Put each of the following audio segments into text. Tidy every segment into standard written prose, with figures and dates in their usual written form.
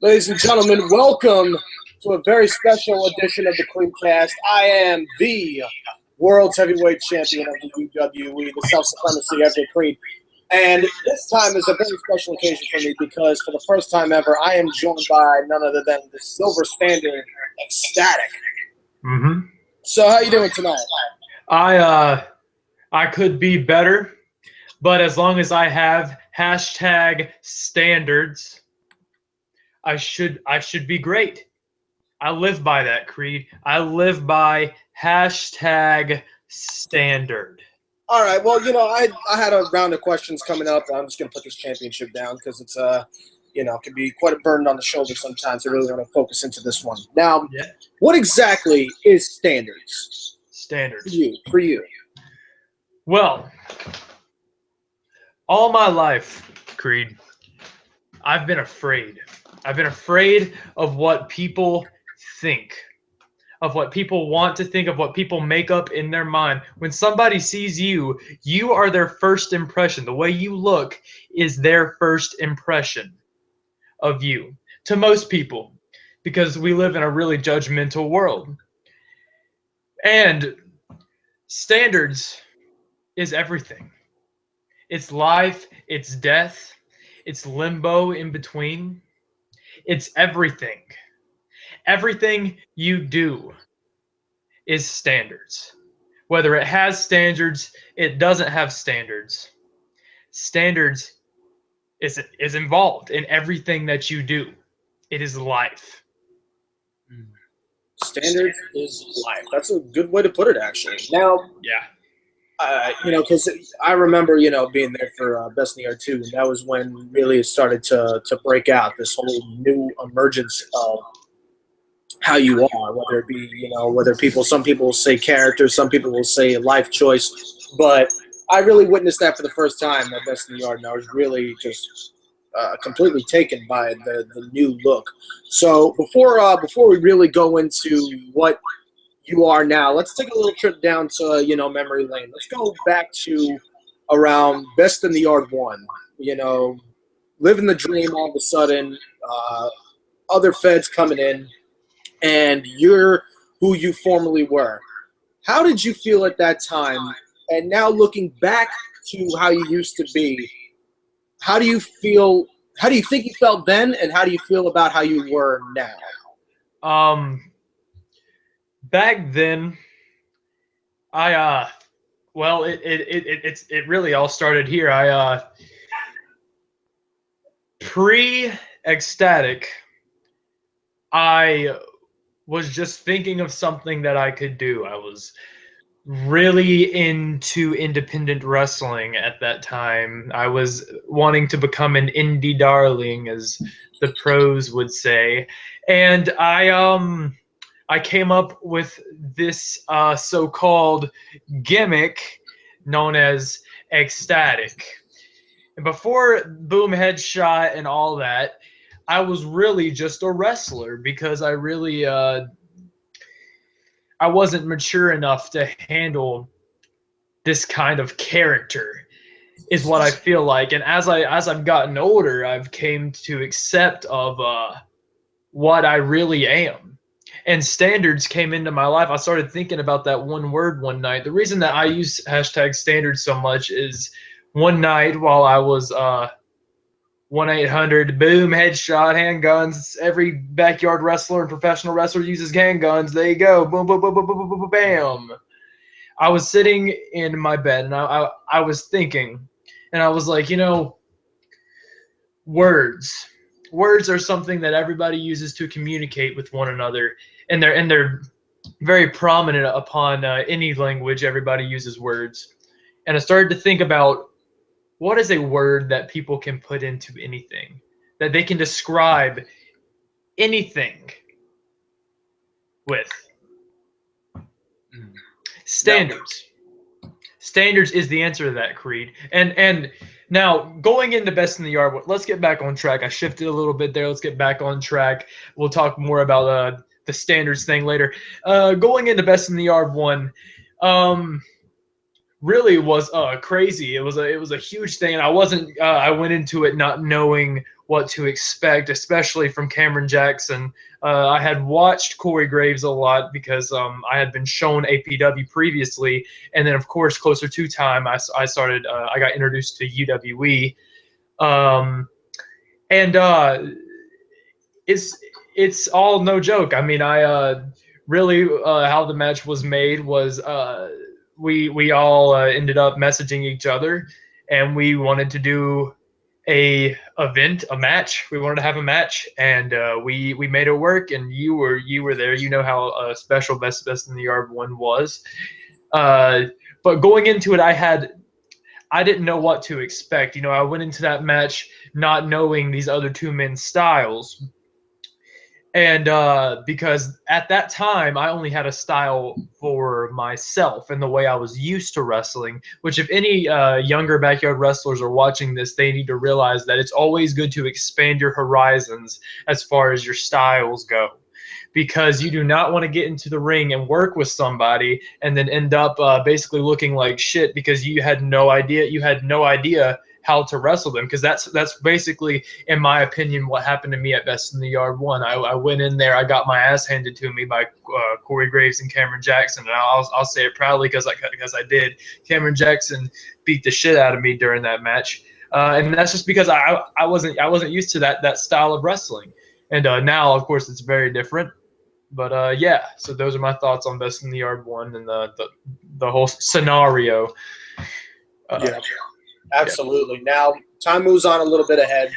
Ladies and gentlemen, welcome to a very special edition of the CredeCast. I am the World's Heavyweight Champion of the UWE, the Self-Supremacy Everett Crede. And this time is a very special occasion for me because for the first time ever, I am joined by none other than the Silver Standard, XStatic. Mm-hmm. So how you doing tonight? I could be better, but as long as I have #standards, I should be great. I live by that, Crede. I live by #standard. All right. Well, you know, I had a round of questions coming up. I'm just going to put this championship down because it's you know, it can be quite a burden on the shoulder sometimes. I really want to focus into this one. Now, What exactly is standards? Standards. For you. Well, all my life, Crede, I've been afraid. I've been afraid of what people think, of what people want to think, of what people make up in their mind. When somebody sees you, you are their first impression. The way you look is their first impression of you, to most people, because we live in a really judgmental world. And standards is everything. It's life, it's death, it's limbo in between. It's everything. Everything you do is standards. Whether it has standards, it doesn't have standards. Standards is involved in everything that you do. It is life. Standards is life. That's a good way to put it, actually. Now, you know, because I remember, you know, being there for Best in the Art 2, and that was when really it started to break out, this whole new emergence of how you are, whether it be, you know, some people will say character, some people will say life choice, but I really witnessed that for the first time at Best in the Art, and I was really just completely taken by the new look. So before we really go into what you are now, let's take a little trip down to, you know, memory lane. Let's go back to around Best in the Art 1. You know, living the dream all of a sudden, other feds coming in, and you're who you formerly were. How did you feel at that time? And now looking back to how you used to be, how do you feel? How do you think you felt then, and how do you feel about how you were now? Back then, well, it really all started here. Pre-XStatic, I was just thinking of something that I could do. I was really into independent wrestling at that time. I was wanting to become an indie darling, as the pros would say, and I came up with this so-called gimmick known as XStatic. And before Boom Headshot and all that, I was really just a wrestler because I really I wasn't mature enough to handle this kind of character, is what I feel like. And as I've gotten older, I've came to accept of what I really am. And standards came into my life. I started thinking about that one word one night. The reason that I use #standards so much is one night while I was 1-800 boom headshot handguns. Every backyard wrestler and professional wrestler uses handguns. There you go. Boom, boom, boom, boom, boom, boom, boom, bam. I was sitting in my bed and I was thinking, and I was like, you know, words are something that everybody uses to communicate with one another, and they're very prominent upon any language. Everybody uses words, and I started to think about, what is a word that people can put into anything, that they can describe anything with? Standards. No. Standards is the answer to that, Creed. And now, going into Best in the Yard, let's get back on track. I shifted a little bit there. Let's get back on track. We'll talk more about the standards thing later. Going into Best in the Yard 1, really was crazy. It was a huge thing, and I went into it not knowing what to expect, especially from Cameron Jackson. I had watched Corey Graves a lot because I had been shown APW previously, and then of course closer to time I got introduced to UWE, and it's all no joke. I mean, I really how the match was made was we all ended up messaging each other, and we wanted to do a match. We wanted to have a match, and we made it work. And you were there. You know how special Best in the Yard 1 was. But going into it, I didn't know what to expect. You know, I went into that match not knowing these other two men's styles. And because at that time, I only had a style for myself and the way I was used to wrestling, which if any younger backyard wrestlers are watching this, they need to realize that it's always good to expand your horizons as far as your styles go. Because you do not want to get into the ring and work with somebody and then end up basically looking like shit because you had no idea how to wrestle them, because that's basically, in my opinion, what happened to me at Best in the Yard 1. I went in there, I got my ass handed to me by Corey Graves and Cameron Jackson, and I'll say it proudly because I did. Cameron Jackson beat the shit out of me during that match, and that's just because I wasn't used to that style of wrestling, and now of course it's very different. But yeah, so those are my thoughts on Best in the Yard 1 and the whole scenario. Yeah. Absolutely. Now, time moves on a little bit ahead,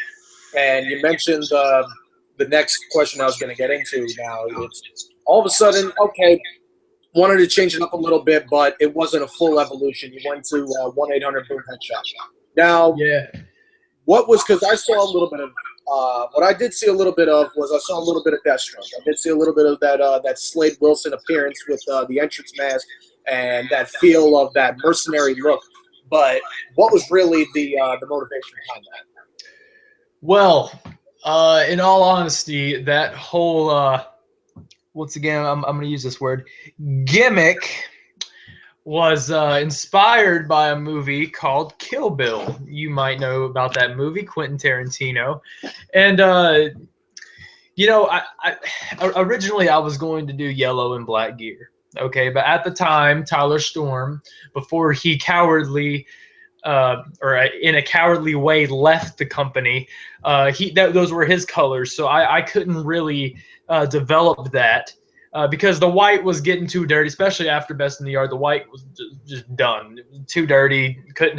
and you mentioned the next question I was going to get into. Now, it's all of a sudden, okay, wanted to change it up a little bit, but it wasn't a full evolution. You went to 1-800-BOOM Headshot. Now, yeah, what was, because I saw a little bit of, what I did see a little bit of was I saw a little bit of Deathstroke. I did see a little bit of that Slade Wilson appearance with the entrance mask and that feel of that mercenary look. But what was really the motivation behind that? Well, in all honesty, that whole once again, I'm going to use this word, gimmick was inspired by a movie called Kill Bill. You might know about that movie, Quentin Tarantino. And you know, I originally I was going to do yellow and black gear. Okay, but at the time, Tyler Storm, before he cowardly, or in a cowardly way, left the company, those were his colors. So I couldn't really develop that because the white was getting too dirty, especially after Best in the Yard. The white was just done, too dirty. Couldn't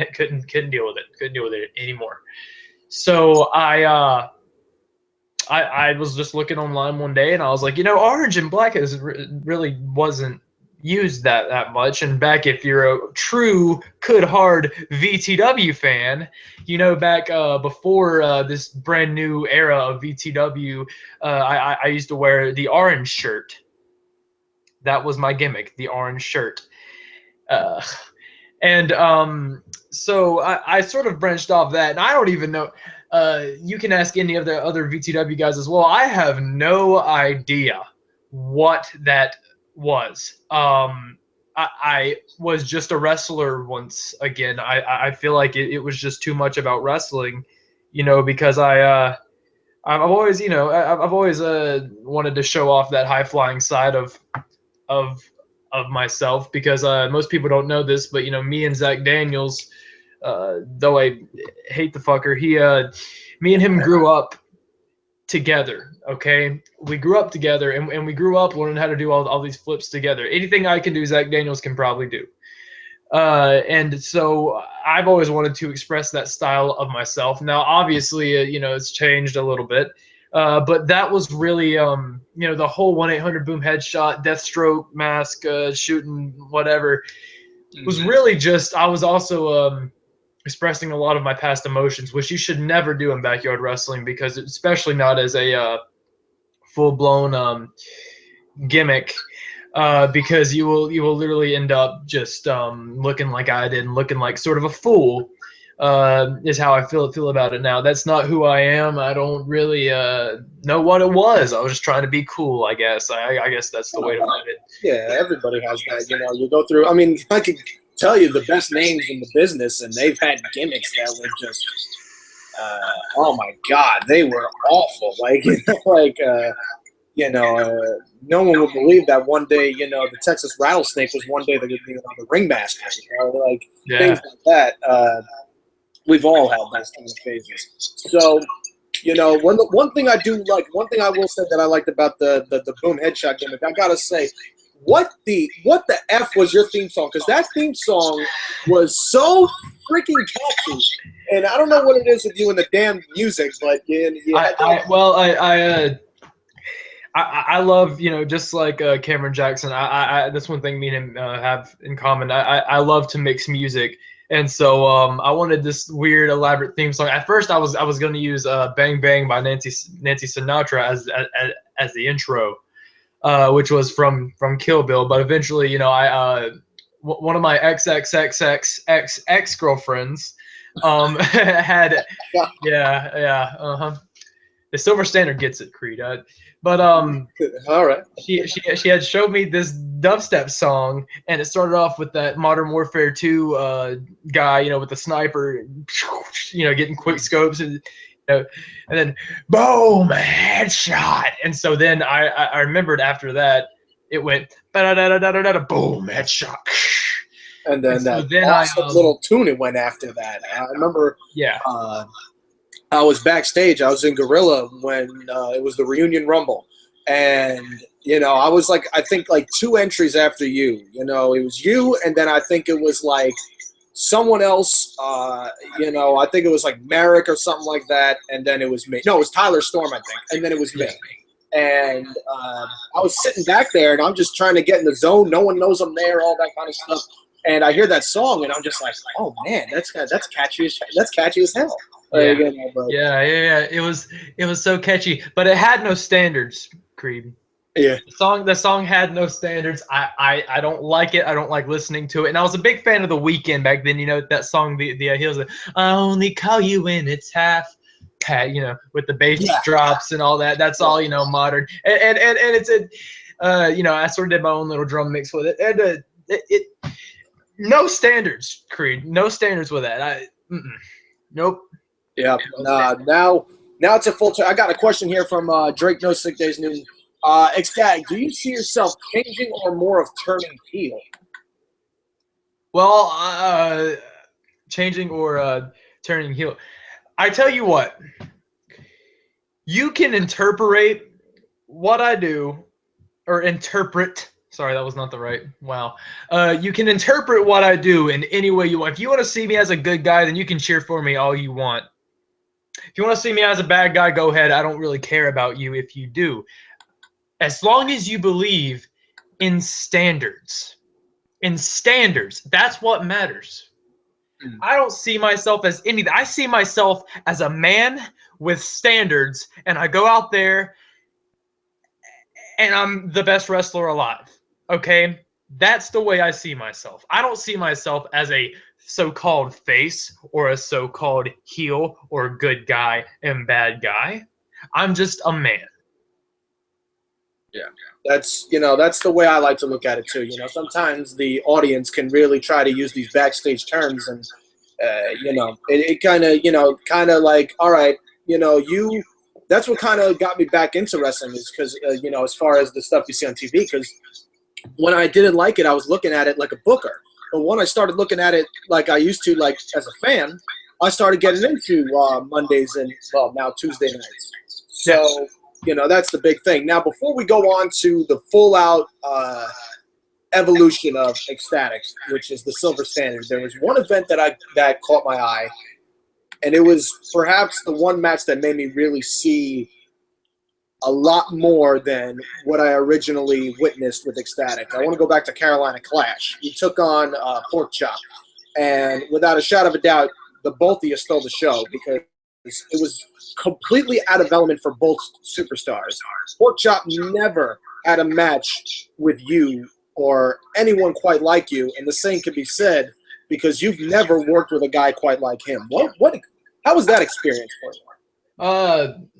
deal with it. Couldn't deal with it anymore. So I was just looking online one day, and I was like, you know, orange and black really wasn't used that much. And back, if you're a true hard VTW fan, you know, back before this brand new era of VTW, I used to wear the orange shirt. That was my gimmick, the orange shirt. So I sort of branched off that, and I don't even know. You can ask any of the other VTW guys as well. I have no idea what that was. I was just a wrestler once again. I feel like it was just too much about wrestling, you know, because I've always, you know, I've always wanted to show off that high flying side of myself, because most people don't know this, but you know, me and Zach Daniels, though I hate the fucker, me and him grew up together. Okay, we grew up together, and we grew up learning how to do all these flips together. Anything I can do, Zach Daniels can probably do. And so I've always wanted to express that style of myself. Now, obviously, you know, it's changed a little bit. But that was really, you know, the whole 1-800-BOOM Headshot, Deathstroke mask, shooting, whatever, was really just, I was also expressing a lot of my past emotions, which you should never do in backyard wrestling, because especially not as a full-blown gimmick. because you will literally end up just looking like I did and looking like sort of a fool. Is how I feel about it now. That's not who I am. I don't really know what it was. I was just trying to be cool, I guess. I guess that's the way to put it. Yeah, everybody has that. You know, you go through. I mean, I could tell you the best names in the business, and they've had gimmicks that were just, oh my God, they were awful. Like, no one would believe that one day, the Texas Rattlesnake was one day the ringmaster. Like things like that. We've all had those kind of phases. So, one thing I will say that I liked about the boom headshot gimmick, I gotta say, what the F was your theme song? Because that theme song was so freaking catchy. And I don't know what it is with you and the damn music, but I love, just like Cameron Jackson. That's one thing me and him have in common. I love to mix music. And so I wanted this weird, elaborate theme song. At first, I was going to use "Bang Bang" by Nancy Sinatra as the intro, which was from Kill Bill. But eventually, one of my ex girlfriends had, the silver standard gets it, Crede. But all right, she had showed me this dubstep song, and it started off with that Modern Warfare 2 guy, with the sniper, getting quick scopes, and then boom, headshot. And so then I remembered after that it went boom, headshot. And then that awesome little tune it went after that. I remember. Yeah. I was backstage. I was in Gorilla when it was the Reunion Rumble. And, I was I think 2 entries after you. It was you, and then I think it was someone else, I think it was Merrick or something like that, and then it was me. No, it was Tyler Storm, I think, and then it was me. And I was sitting back there, and I'm just trying to get in the zone. No one knows I'm there, all that kind of stuff. And I hear that song, and I'm just like, oh, man, that's catchy as hell. Yeah. It was so catchy, but it had no standards, Crede. Yeah. The song had no standards. I don't like it. I don't like listening to it. And I was a big fan of The Weeknd back then. That song, the heels. I only call you when it's half. With the bass drops and all that. That's all modern. And it's I sort of did my own little drum mix with it. And it no standards, Crede. No standards with that. Nope. Yeah. Now it's a full time. I got a question here from Drake No Sick Days Newton. XStatic, do you see yourself changing or more of turning heel? Well, changing or turning heel. I tell you what. You can interpret what I do, or interpret. Sorry, that was not the right. Wow. You can interpret what I do in any way you want. If you want to see me as a good guy, then you can cheer for me all you want. If you want to see me as a bad guy, go ahead. I don't really care about you if you do. As long as you believe in standards. In standards. That's what matters. I don't see myself as anything. I see myself as a man with standards, and I go out there and I'm the best wrestler alive. Okay? That's the way I see myself. I don't see myself as a so-called face or a so-called heel or good guy and bad guy. I'm just a man. Yeah. That's the way I like to look at it too. Sometimes the audience can really try to use these backstage terms, and it kind of like, all right, that's what kind of got me back into wrestling, is because as far as the stuff you see on TV, because when I didn't like it, I was looking at it like a booker. But when I started looking at it like I used to, like as a fan, I started getting into Mondays and now Tuesday nights. So. That's the big thing. Now, before we go on to the full-out evolution of XStatic, which is the silver standard, there was one event that caught my eye, and it was perhaps the one match that made me really see a lot more than what I originally witnessed with XStatic. I want to go back to Carolina Clash. You took on Pork Chop, and without a shadow of a doubt, the both of you stole the show because it was completely out of element for both superstars. Pork Chop never at a match with you or anyone quite like you, and the same could be said because you've never worked with a guy quite like him. How was that experience for you?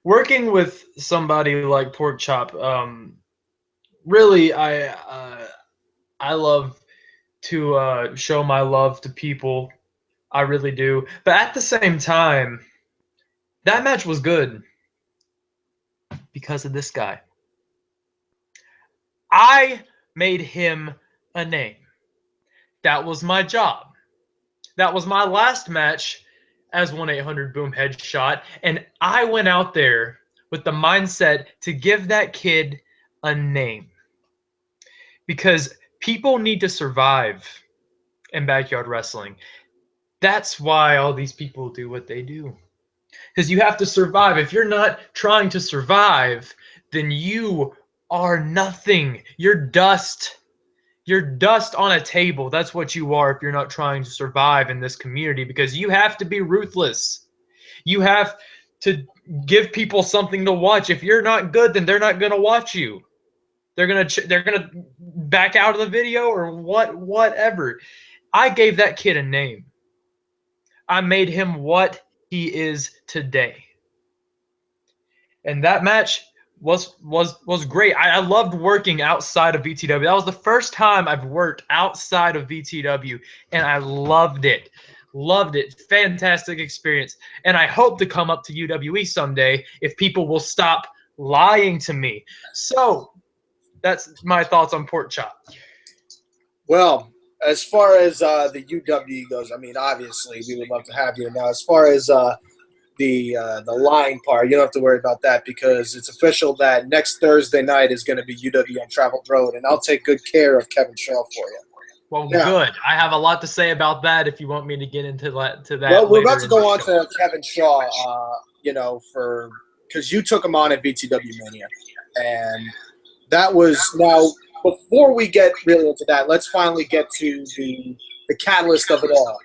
Working with somebody like Pork Chop, really, I love to show my love to people. I really do. But at the same time, that match was good because of this guy. I made him a name. That was my job. That was my last match as 1-800-BOOM Headshot, and I went out there with the mindset to give that kid a name. Because people need to survive in backyard wrestling. That's why all these people do what they do. Because you have to survive. If you're not trying to survive, then you are nothing. You're dust. You're dust on a table. That's what you are if you're not trying to survive in this community, because you have to be ruthless. You have to give people something to watch. If you're not good, then they're not going to watch you. They're gonna back out of the video or whatever. I gave that kid a name. I made him what he is today. And that match was great. I loved working outside of VTW. That was the first time I've worked outside of VTW, and I loved it. Loved it. Fantastic experience. And I hope to come up to UWE someday if people will stop lying to me. So that's my thoughts on Pork Chop. Well, as far as the UWE goes, I mean, obviously we would love to have you. Now, as far as the lying part, you don't have to worry about that because it's official that next Thursday night is going to be UWE on Traveled Road, and I'll take good care of Kevin Shaw for you. Well, good. I have a lot to say about that if you want me to get into that. Well, we're about to go on to Kevin Shaw, because you took him on at VTW Mania, and that was now. Before we get really into that, let's finally get to the catalyst of it all,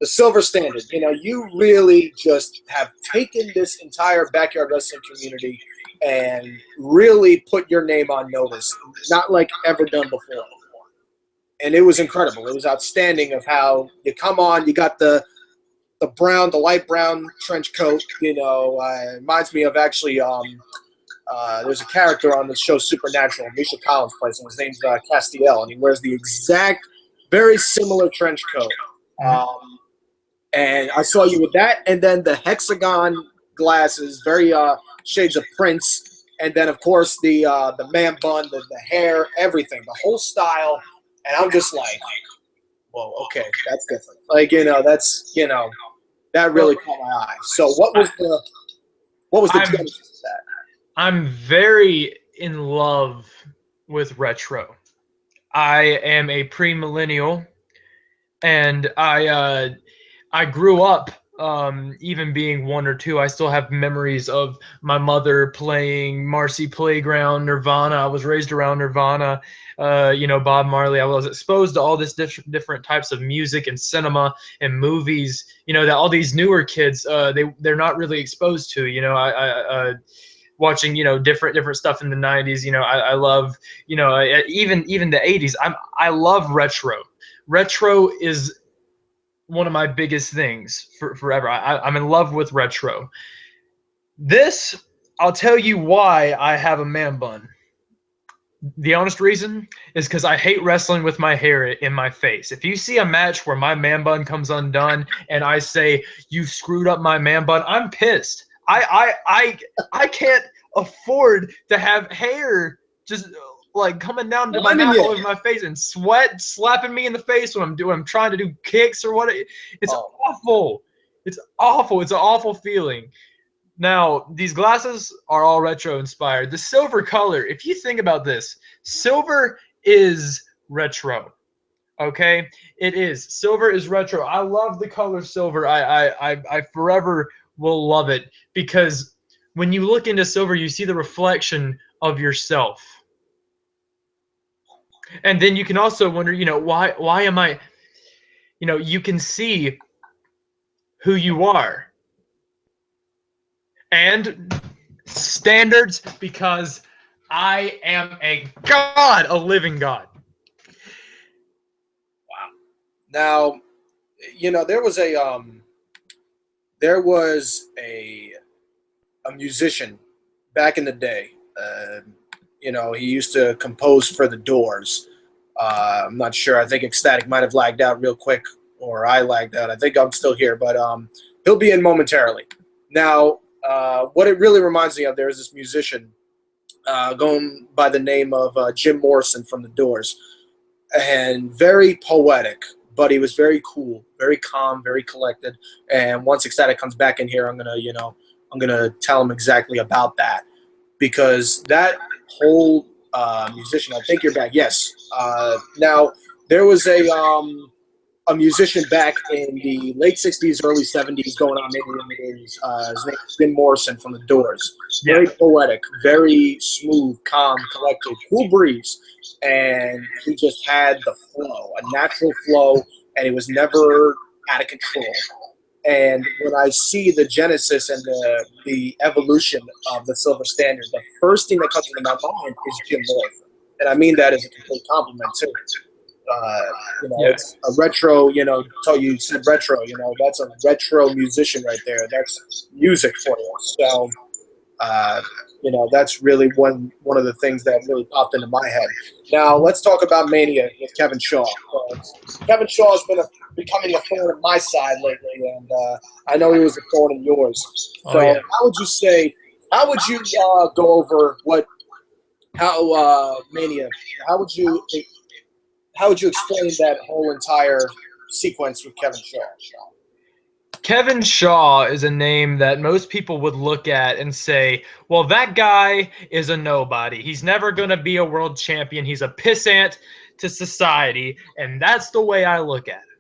the silver standard. You know, you really just have taken this entire backyard wrestling community and really put your name on notice, not like ever done before. And it was incredible. It was outstanding of how you come on, you got the light brown trench coat, reminds me of actually there's a character on the show Supernatural, Misha Collins plays, and his name's Castiel, and he wears the exact, very similar trench coat. And I saw you with that, and then the hexagon glasses, very shades of Prince, and then of course the man bun, the hair, everything, the whole style, and I'm just like, whoa, okay, that's different. Like, that really caught my eye. So what was the genesis of that? I'm very in love with retro. I am a premillennial, and I grew up even being 1 or 2. I still have memories of my mother playing Marcy Playground, Nirvana. I was raised around Nirvana, Bob Marley. I was exposed to all this different types of music and cinema and movies, that all these newer kids, they're not really exposed to. Watching different stuff in the 90s. I love even the 80s. I love retro. Retro is one of my biggest things forever. I'm in love with retro. I'll tell you why I have a man bun. The honest reason is because I hate wrestling with my hair in my face. If you see a match where my man bun comes undone and I say, "You screwed up my man bun," I'm pissed. I can't afford to have hair just like coming down to my mouth all over my face and sweat slapping me in the face when I'm trying to do kicks or what. It's awful. It's awful. It's an awful feeling. Now, these glasses are all retro inspired. The silver color, if you think about this, silver is retro. Okay? It is. Silver is retro. I love the color silver. I forever will love it because when you look into silver, you see the reflection of yourself. And then you can also wonder, why am I, you can see who you are. And standards because I am a god, a living god. Wow. Now, you know, there was a musician back in the day. You know, he used to compose for the Doors. I'm not sure. I think XStatic might have lagged out real quick, or I lagged out. I think I'm still here, but he'll be in momentarily. Now, what it really reminds me of, there is this musician going by the name of Jim Morrison from the Doors, and very poetic, but he was very cool, very calm, very collected. And once XStatic comes back in here, I'm gonna tell him exactly about that, because that whole musician. I think you're back. Yes. Now there was a musician back in the late 60s, early 70s, going on maybe in the 80s. His name is Jim Morrison from the Doors. Very poetic, very smooth, calm, collected, cool breeze. And he just had the flow, a natural flow, and he was never out of control. And when I see the genesis and the evolution of the Silver Standard, the first thing that comes into my mind is Jim Morrison. And I mean that as a complete compliment, too. You know, it's a retro, you know, you said retro, you know, that's a retro musician right there. That's music for you. So, you know, that's really one of the things that really popped into my head. Now, let's talk about Mania with Kevin Shaw. Kevin Shaw has been becoming a thorn in my side lately, and I know he was a thorn in yours. So, how would you go over Mania, how would you explain that whole entire sequence with Kevin Shaw? Kevin Shaw is a name that most people would look at and say, well, that guy is a nobody. He's never going to be a world champion. He's a pissant to society, and that's the way I look at it.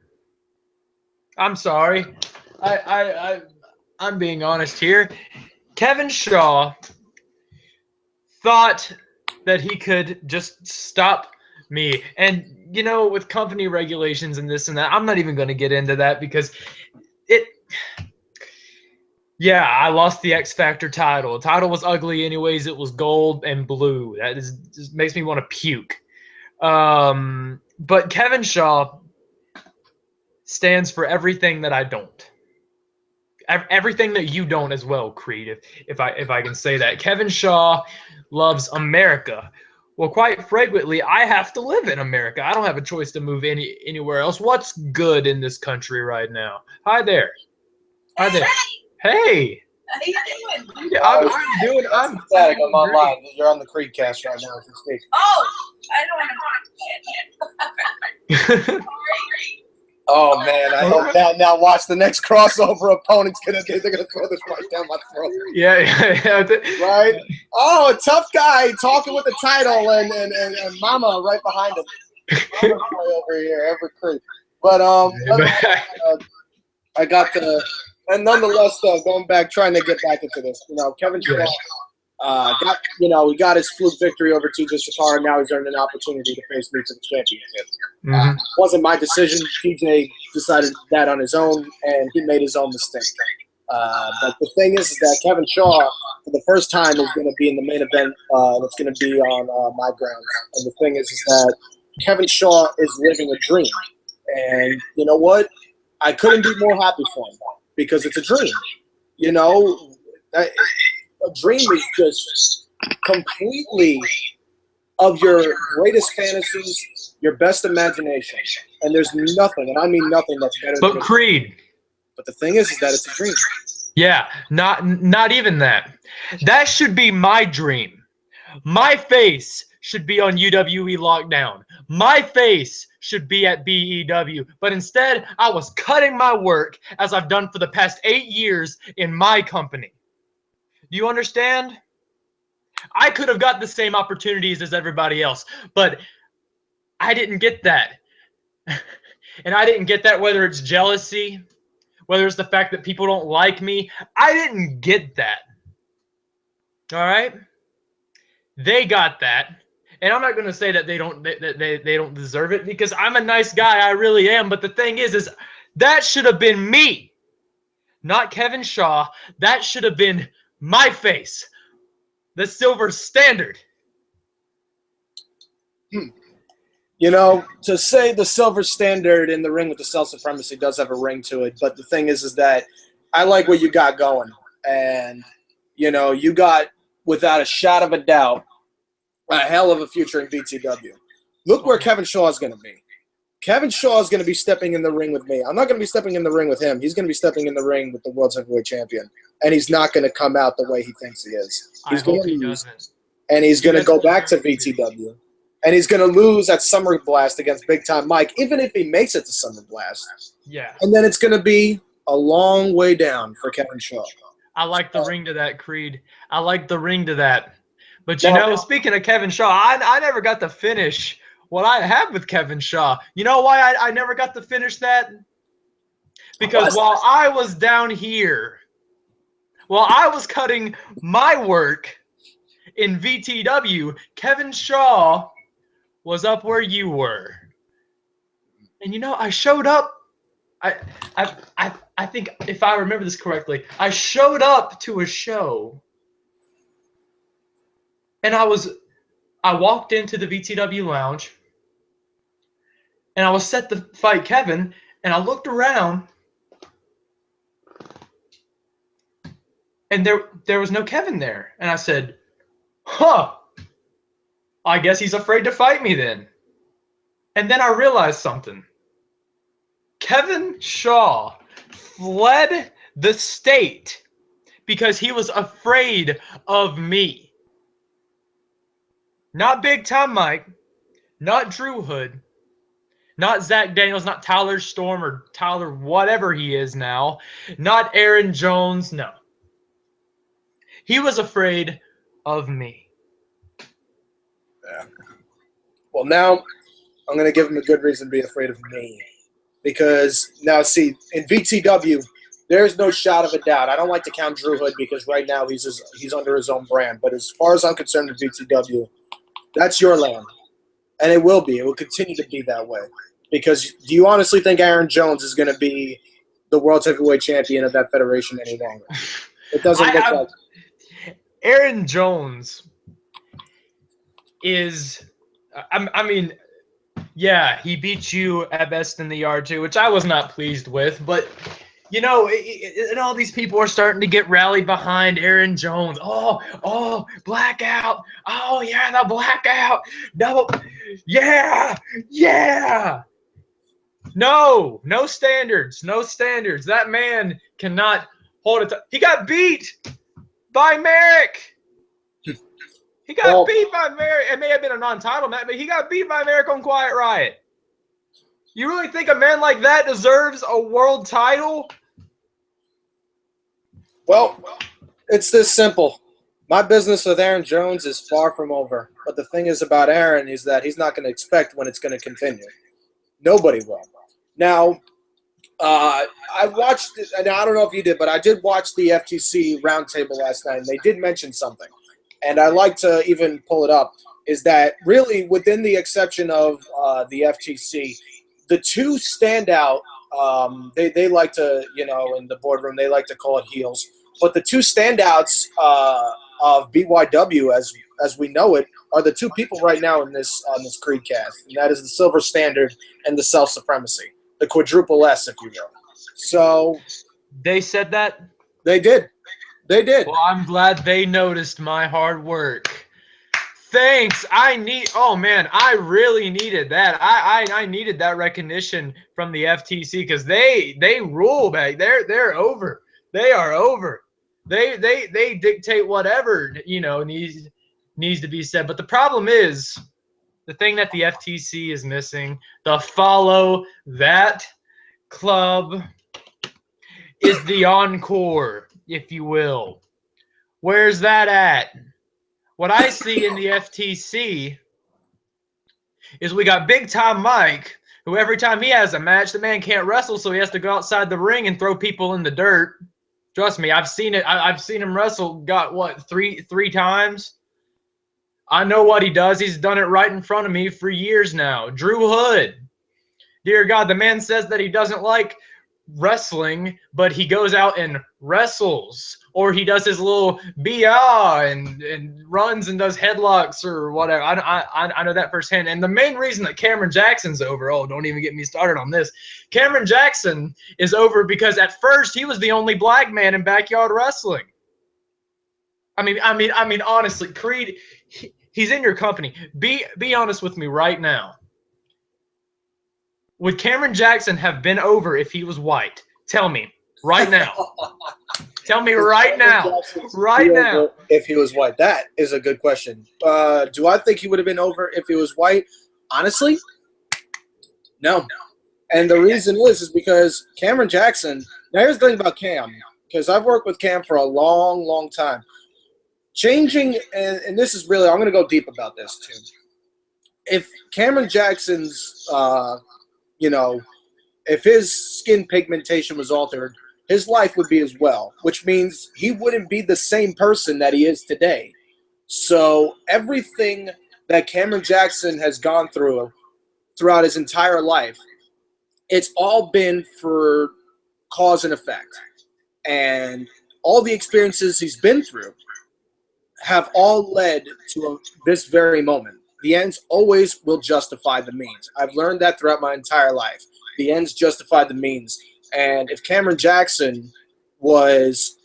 I'm sorry. I'm being honest here. Kevin Shaw thought that he could just stop me. And, you know, with company regulations and this and that, I'm not even going to get into that because I lost the X Factor title. The title was ugly anyways. It was gold and blue. That just makes me want to puke. But Kevin Shaw stands for everything that I don't. Everything that you don't as well, Crede, if I can say that. Kevin Shaw loves America. Well, quite frequently, I have to live in America. I don't have a choice to move anywhere else. What's good in this country right now? Hi there. Hi there. Hey. How you doing? I'm ecstatic. I'm online. You're on the CredeCast right now as you speak. Oh, I don't want to. Oh man, I hope now watch the next crossover opponent's they're gonna throw this right down my throat. Yeah. Right? Oh, a tough guy talking with the title and Mama right behind him. Over here, Everett Crede. But I got and nonetheless though, going back, trying to get back into this, you know, Kevin Shaw he got his fluke victory over TJ Shakara. Now he's earned an opportunity to face me for the championship. Wasn't my decision. TJ decided that on his own, and he made his own mistake. But the thing is that Kevin Shaw, for the first time, is going to be in the main event, and it's going to be on my grounds. And the thing is that Kevin Shaw is living a dream. And you know what? I couldn't be more happy for him because it's a dream. You know, a dream is just completely of your greatest fantasies, your best imagination, and there's nothing, and I mean nothing, that's better than Crede. But the thing is that it's a dream. Yeah, not even that. That should be my dream. My face should be on UWE Lockdown. My face should be at BEW. But instead, I was cutting my work as I've done for the past 8 years in my company. Do you understand? I could have got the same opportunities as everybody else, but I didn't get that. And I didn't get that whether it's jealousy, whether it's the fact that people don't like me. I didn't get that. All right? They got that. And I'm not going to say that they don't deserve it because I'm a nice guy. I really am. But the thing is that should have been me, not Kevin Shaw. That should have been my face, the silver standard. You know, to say the silver standard in the ring with the self-supremacy does have a ring to it, but the thing is that I like what you got going. And, you know, you got, without a shot of a doubt, a hell of a future in BTW. Look where Kevin Shaw is going to be. Kevin Shaw is going to be stepping in the ring with me. I'm not going to be stepping in the ring with him. He's going to be stepping in the ring with the World's Heavyweight Champion. And he's not going to come out the way he thinks he is. He's going to lose. And he's going to go back to BTW. And he's going to lose at SummerBlast against Big Time Mike, even if he makes it to SummerBlast. Yeah. And then it's going to be a long way down for Kevin Shaw. I like the ring to that, Crede. I like the ring to that. But, you know, speaking of Kevin Shaw, I never got to finish what I have with Kevin Shaw. You know why I never got to finish that? Because while I was down here, while I was cutting my work in VTW, Kevin Shaw was up where you were. And, you know, I showed up. I think, if I remember this correctly, I showed up to a show. And I walked into the VTW lounge. And I was set to fight Kevin. And I looked around. And there was no Kevin there. And I said, huh. I guess he's afraid to fight me then. And then I realized something. Kevin Shaw fled the state because he was afraid of me. Not Big Time Mike, not Drew Hood, not Zach Daniels, not Tyler Storm or Tyler whatever he is now, not Aaron Jones, no. He was afraid of me. Yeah. Well, now I'm going to give him a good reason to be afraid of me. Because now, see, in VTW, there's no shot of a doubt. I don't like to count Drew Hood because right now he's under his own brand. But as far as I'm concerned with VTW, that's your land. And it will be. It will continue to be that way. Because do you honestly think Aaron Jones is going to be the World's Heavyweight Champion of that federation any longer? It doesn't look like it. Aaron Jones is, I mean, yeah, he beat you at Best in the Yard too, which I was not pleased with. But, you know, and all these people are starting to get rallied behind Aaron Jones. Oh, blackout. Oh, yeah, the blackout. Double. Yeah. No standards. No standards. That man cannot hold it. He got beat by Merrick. He got beat by Merrick. It may have been a non-title match, but he got beat by Merrick on Quiet Riot. You really think a man like that deserves a world title? Well, it's this simple. My business with Aaron Jones is far from over. But the thing is about Aaron is that he's not going to expect when it's going to continue. Nobody will. Now, I watched, and I don't know if you did, but I did watch the FTC roundtable last night, and they did mention something. And I like to even pull it up, is that really within the exception of the FTC, the two standout, they like to, you know, in the boardroom, they like to call it heels. But the two standouts of BYW, as we know it, are the two people right now on this CredeCast. And that is the Silver Standard and the Self-Supremacy, the quadruple S, if you will. So they said that? They did. They did. Well, I'm glad they noticed my hard work. Thanks. Oh man, I really needed that. I needed that recognition from the FTC because they rule back. They're over. They are over. They dictate whatever, you know, needs to be said. But the problem is the thing that the FTC is missing, the follow that club, is the encore, if you will. Where's that at? What I see in the FTC is we got Big Time Mike, who every time he has a match, the man can't wrestle, so he has to go outside the ring and throw people in the dirt. Trust me, I've seen it. I've seen him wrestle, three times? I know what he does. He's done it right in front of me for years now. Drew Hood. Dear God, the man says that he doesn't like wrestling, but he goes out and wrestles or he does his little BR and runs and does headlocks or whatever. I know that firsthand. And the main reason that Cameron Jackson's over, oh, don't even get me started on this. Cameron Jackson is over because at first he was the only black man in backyard wrestling. I mean, honestly, Crede, he's in your company. Be honest with me right now. Would Cameron Jackson have been over if he was white? Tell me right now. Tell me right now. Right now. If he was white, that is a good question. Do I think he would have been over if he was white? Honestly, no. And the reason is because Cameron Jackson. Now here's the thing about Cam, because I've worked with Cam for a long, long time. Changing, and this is really, I'm going to go deep about this too. If Cameron Jackson's if his skin pigmentation was altered, his life would be as well, which means he wouldn't be the same person that he is today. So everything that Cameron Jackson has gone throughout his entire life, it's all been for cause and effect. And all the experiences he's been through have all led to this very moment. The ends always will justify the means. I've learned that throughout my entire life. The ends justify the means. And if Cameron Jackson was,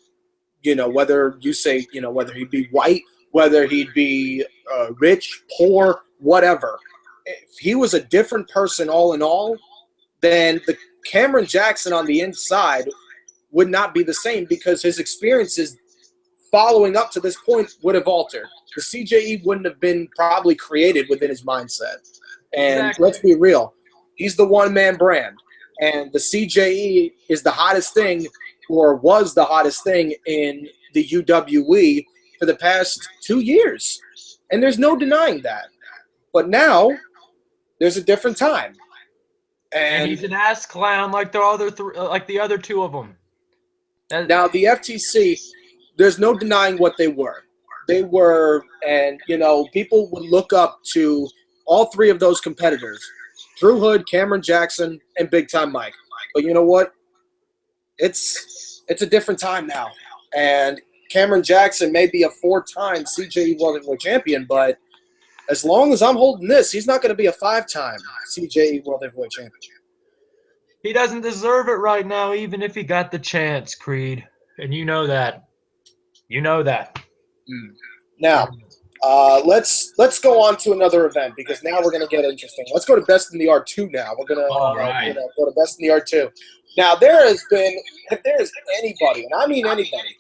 whether you say, whether he'd be white, whether he'd be rich, poor, whatever, if he was a different person all in all, then the Cameron Jackson on the inside would not be the same because his experiences following up to this point would have altered. The CJE wouldn't have been probably created within his mindset. And Exactly. Let's be real. He's the one-man brand. And the CJE is the hottest thing, or was the hottest thing in the UWE for the past 2 years. And there's no denying that. But now, there's a different time. And he's an ass clown like the other two of them. Now, the FTC, there's no denying what they were. They were, and, people would look up to all three of those competitors, Drew Hood, Cameron Jackson, and Big Time Mike. But you know what? It's a different time now. And Cameron Jackson may be a 4-time CJE World Heavyweight Champion, but as long as I'm holding this, he's not going to be a 5-time CJE World Heavyweight Champion. He doesn't deserve it right now, even if he got the chance, Crede. And you know that. You know that. Now, let's go on to another event because now we're going to get interesting. Let's go to Best in the Art 2 now. We're going to go to Best in the Art 2. Now, there has been, if there is anybody, and I mean anybody,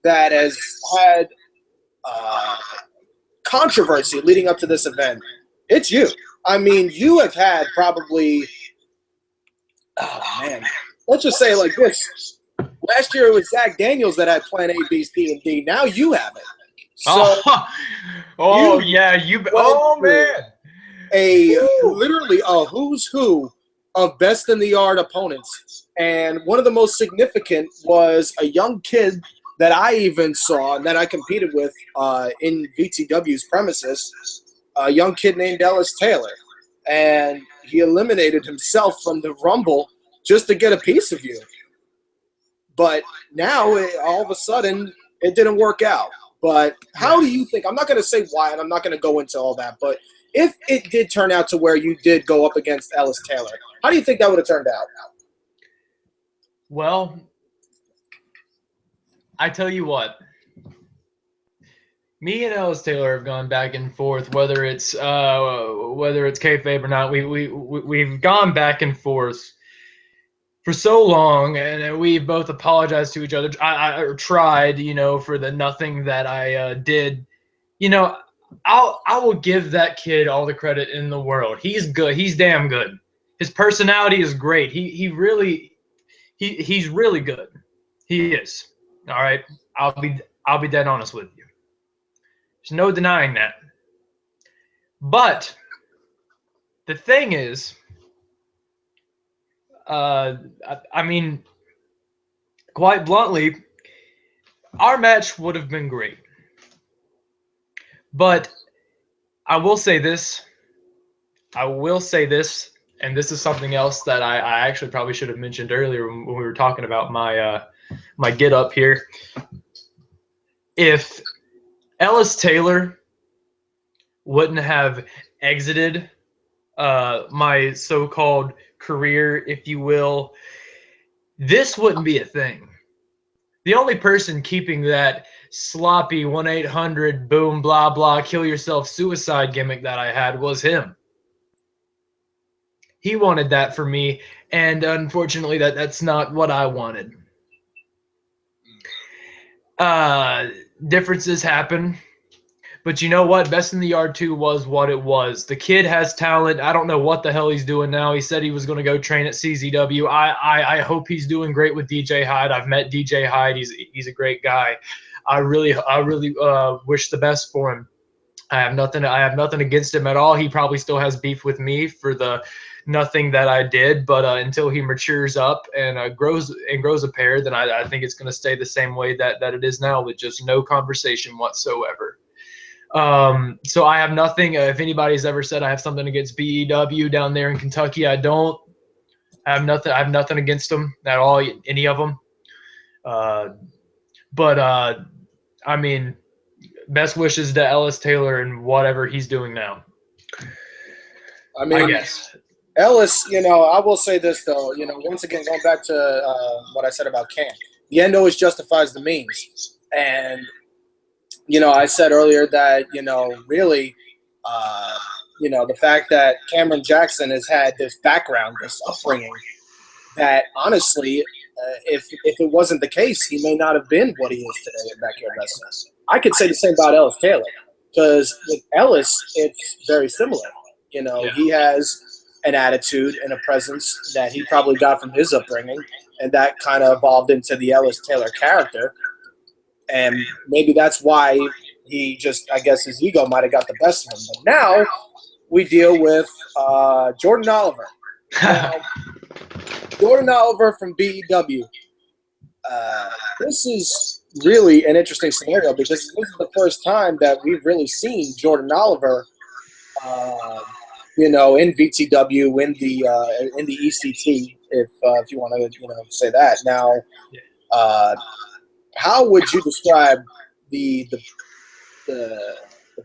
that has had controversy leading up to this event, it's you. I mean, you have had probably, oh man, let's just say it like this. Last year it was Zach Daniels that had Plan A, B, C, and D. Now you have it. So literally a who's who of best in the yard opponents, and one of the most significant was a young kid that I even saw and that I competed with in VTW's premises, a young kid named Ellis Taylor, and he eliminated himself from the Rumble just to get a piece of you. But now, all of a sudden, it didn't work out. But how do you think – I'm not going to say why, and I'm not going to go into all that, but if it did turn out to where you did go up against Ellis Taylor, how do you think that would have turned out? Well, I tell you what. Me and Ellis Taylor have gone back and forth, whether it's kayfabe or not. We've gone back and forth for so long, and we've both apologized to each other. I tried, for the nothing that I did. I will give that kid all the credit in the world. He's good. He's damn good. His personality is great. He's really good. He is. All right. I'll be dead honest with you. There's no denying that. But the thing is, I mean, quite bluntly, our match would have been great. But I will say this, and this is something else that I actually probably should have mentioned earlier when we were talking about my get up here. if Ellis Taylor wouldn't have exited my so-called career, if you will, this wouldn't be a thing. The only person keeping that sloppy 1-800 boom blah blah kill yourself suicide gimmick that I had was him. He wanted that for me, and unfortunately that's not what I wanted. Differences happen. But you know what? Best in the Yard 2 was what it was. The kid has talent. I don't know what the hell he's doing now. He said he was going to go train at CZW. I hope he's doing great with DJ Hyde. I've met DJ Hyde. He's a great guy. I really wish the best for him. I have nothing against him at all. He probably still has beef with me for the nothing that I did, but until he matures up and grows a pair, then I think it's going to stay the same way that it is now, with just no conversation whatsoever. So I have nothing. If anybody's ever said I have something against BEW down there in Kentucky, I don't. I have nothing against them at all, any of them. But I mean, best wishes to Ellis Taylor and whatever he's doing now. I mean, I guess. Ellis, I will say this, though. Once again, going back to what I said about Cam, the end always justifies the means. And, I said earlier that, really, the fact that Cameron Jackson has had this background, this upbringing, that honestly, if it wasn't the case, he may not have been what he is today in backyard wrestling. I could say the same about Ellis Taylor, because with Ellis, it's very similar. He has an attitude and a presence that he probably got from his upbringing, and that kind of evolved into the Ellis Taylor character. And maybe that's why he just, I guess his ego might have got the best of him. But now we deal with Jordan Oliver. Now, Jordan Oliver from BEW. This is really an interesting scenario, because this is the first time that we've really seen Jordan Oliver in VTW, in the ECT, if you want to say that. Now, how would you describe the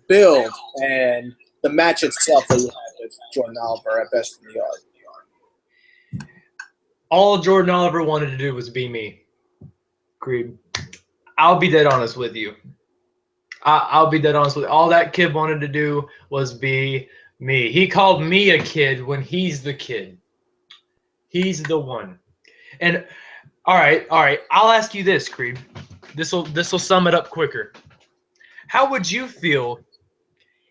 build and the match itself that you had with Jordan Oliver at Best in the Yard? All Jordan Oliver wanted to do was be me. Crede. I'll be dead honest with you. I'll be dead honest with you. All that kid wanted to do was be me. He called me a kid when he's the kid. He's the one. And all right. I'll ask you this, Crede. This will sum it up quicker. How would you feel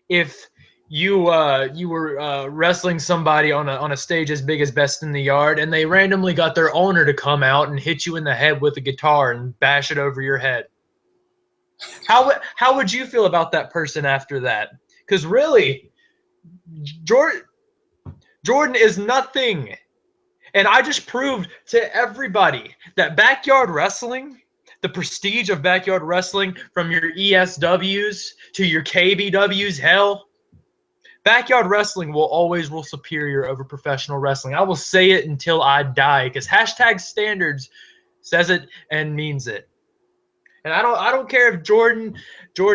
if you were wrestling somebody on a stage as big as Best in the Yard, and they randomly got their owner to come out and hit you in the head with a guitar and bash it over your head? How would you feel about that person after that? Because really, Jordan is nothing. And I just proved to everybody that backyard wrestling, the prestige of backyard wrestling, from your ESWs to your KBWs, hell, backyard wrestling will always rule superior over professional wrestling. I will say it until I die, because #standards says it and means it. And I don't care if Jordan